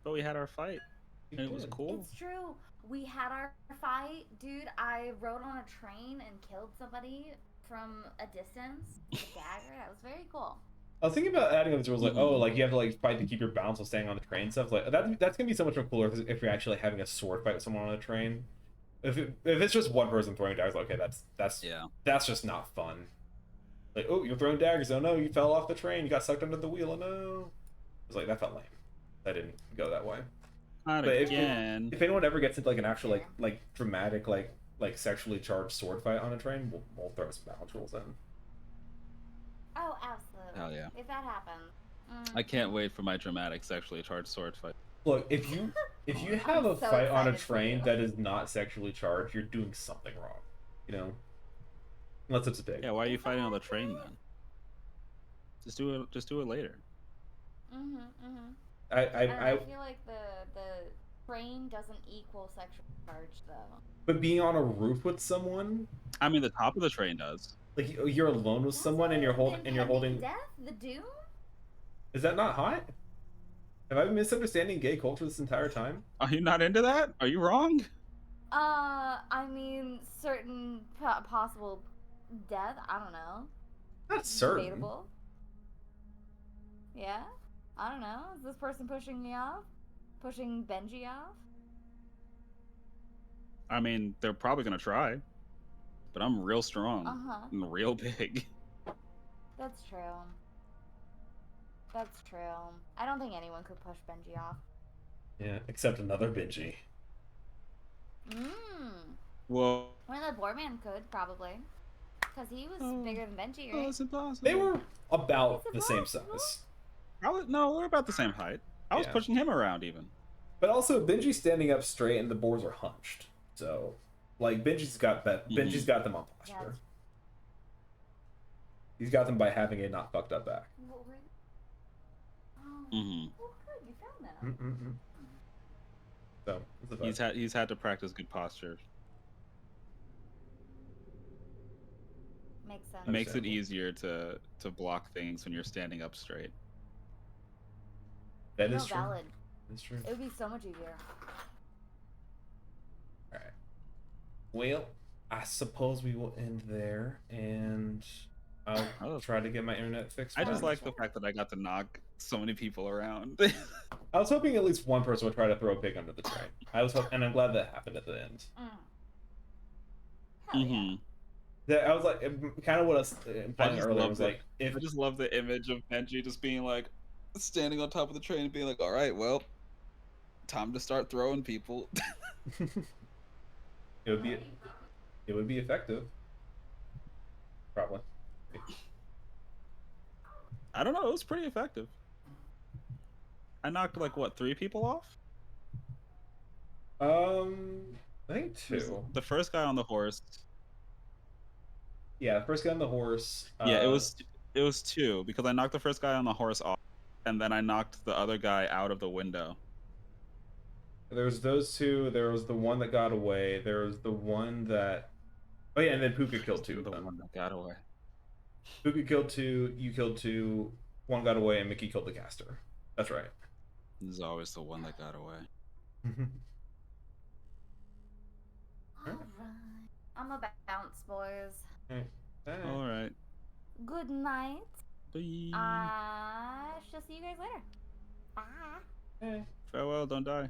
But we had our fight. We And it was did. cool. It's true. We had our fight, dude. I rode on a train and killed somebody from a distance with a dagger. That was very cool. I was thinking about adding those rules like, oh, like you have to like fight to keep your balance while staying on the train and stuff. Like that's gonna be so much more cooler if you're actually having a sword fight with someone on a train. If it's just one person throwing daggers, like, okay, Yeah. that's just not fun. Like, oh, you're throwing daggers. Oh no, you fell off the train. You got sucked under the wheel. Oh no. It's like that felt lame. That didn't go that way. Not But again. If anyone ever gets into like an actual like dramatic like sexually charged sword fight on a train, we'll throw some balance rules in. Oh, absolutely. Hell yeah. If that happens. I can't wait for my dramatic sexually charged sword fight. Look, if you have a I'm so fight on a excited for train you. that is not sexually charged, you're doing something wrong. You know? Unless it's a big. Yeah, why are you fighting on the train then? Just do it later. Mm-hmm, mm-hmm. I I feel like the train doesn't equal sexual charge though. but being on a roof with someone, I mean, the top of the train does. like you're alone with someone and you're holding. Death, the Doom. Is that not hot? Have I been misunderstanding gay culture this entire time? Are you not into that? Are you wrong? I mean, certain possible death. I don't know. Not certain. Debatable. Yeah. I don't know. Is this person pushing me off? Pushing Benji off? I mean, they're probably gonna try. But I'm real strong Uh-huh. and real big. That's true. That's true. I don't think anyone could push Benji off. Yeah, except another Benji. Well, One of the Boarman could, probably. Because he was Oh. bigger than Benji, oh, right? it's impossible. They were about It's the same impossible. size. No, we're about the same height. I was Yeah. pushing him around even. But also, Benji's standing up straight and the boars are hunched. So, like, Benji's got that. Mhm. Benji's got them on posture. That's- He's got them by having a not fucked up back. What were... Oh, hmm oh, good, you found that. Mm-mm-mm. So, it's a vibe. He's had to practice good posture. Makes sense. Makes it Understandable. easier to block things when you're standing up straight. That No, is true. valid. That's true. It would be so much easier. All right. Well, I suppose we will end there, and I'll Oh. try to get my internet fixed. I just fine. like the fact that I got to knock so many people around. I was hoping at least one person would try to throw a pig under the train. And I'm glad that happened at the end. Mm. Hell yeah. hmm That I was like, kind of what I was implying just earlier love was that. like, if I just love the image of Benji just being like standing on top of the train and being like, "All right, well, time to start throwing people." it would be effective, probably. I don't know. It was pretty effective. I knocked like what 3 people off. I think It was 2. The first guy on the horse. Yeah, the first guy on the horse. Yeah, it was 2 because I knocked the first guy on the horse off, and then I knocked the other guy out of the window. There was those 2. There was the one that got away. There was the one that. Oh yeah, and then Puka killed 2 of The them. one that got away. Puka killed 2. You killed 2. One got away, and Mickey killed the caster. That's right. This is always the one that got away. Alright. I'm a bounce, boys. All right. Good night. Bye. I shall see you guys later. Bye. Hey. Farewell. Don't die.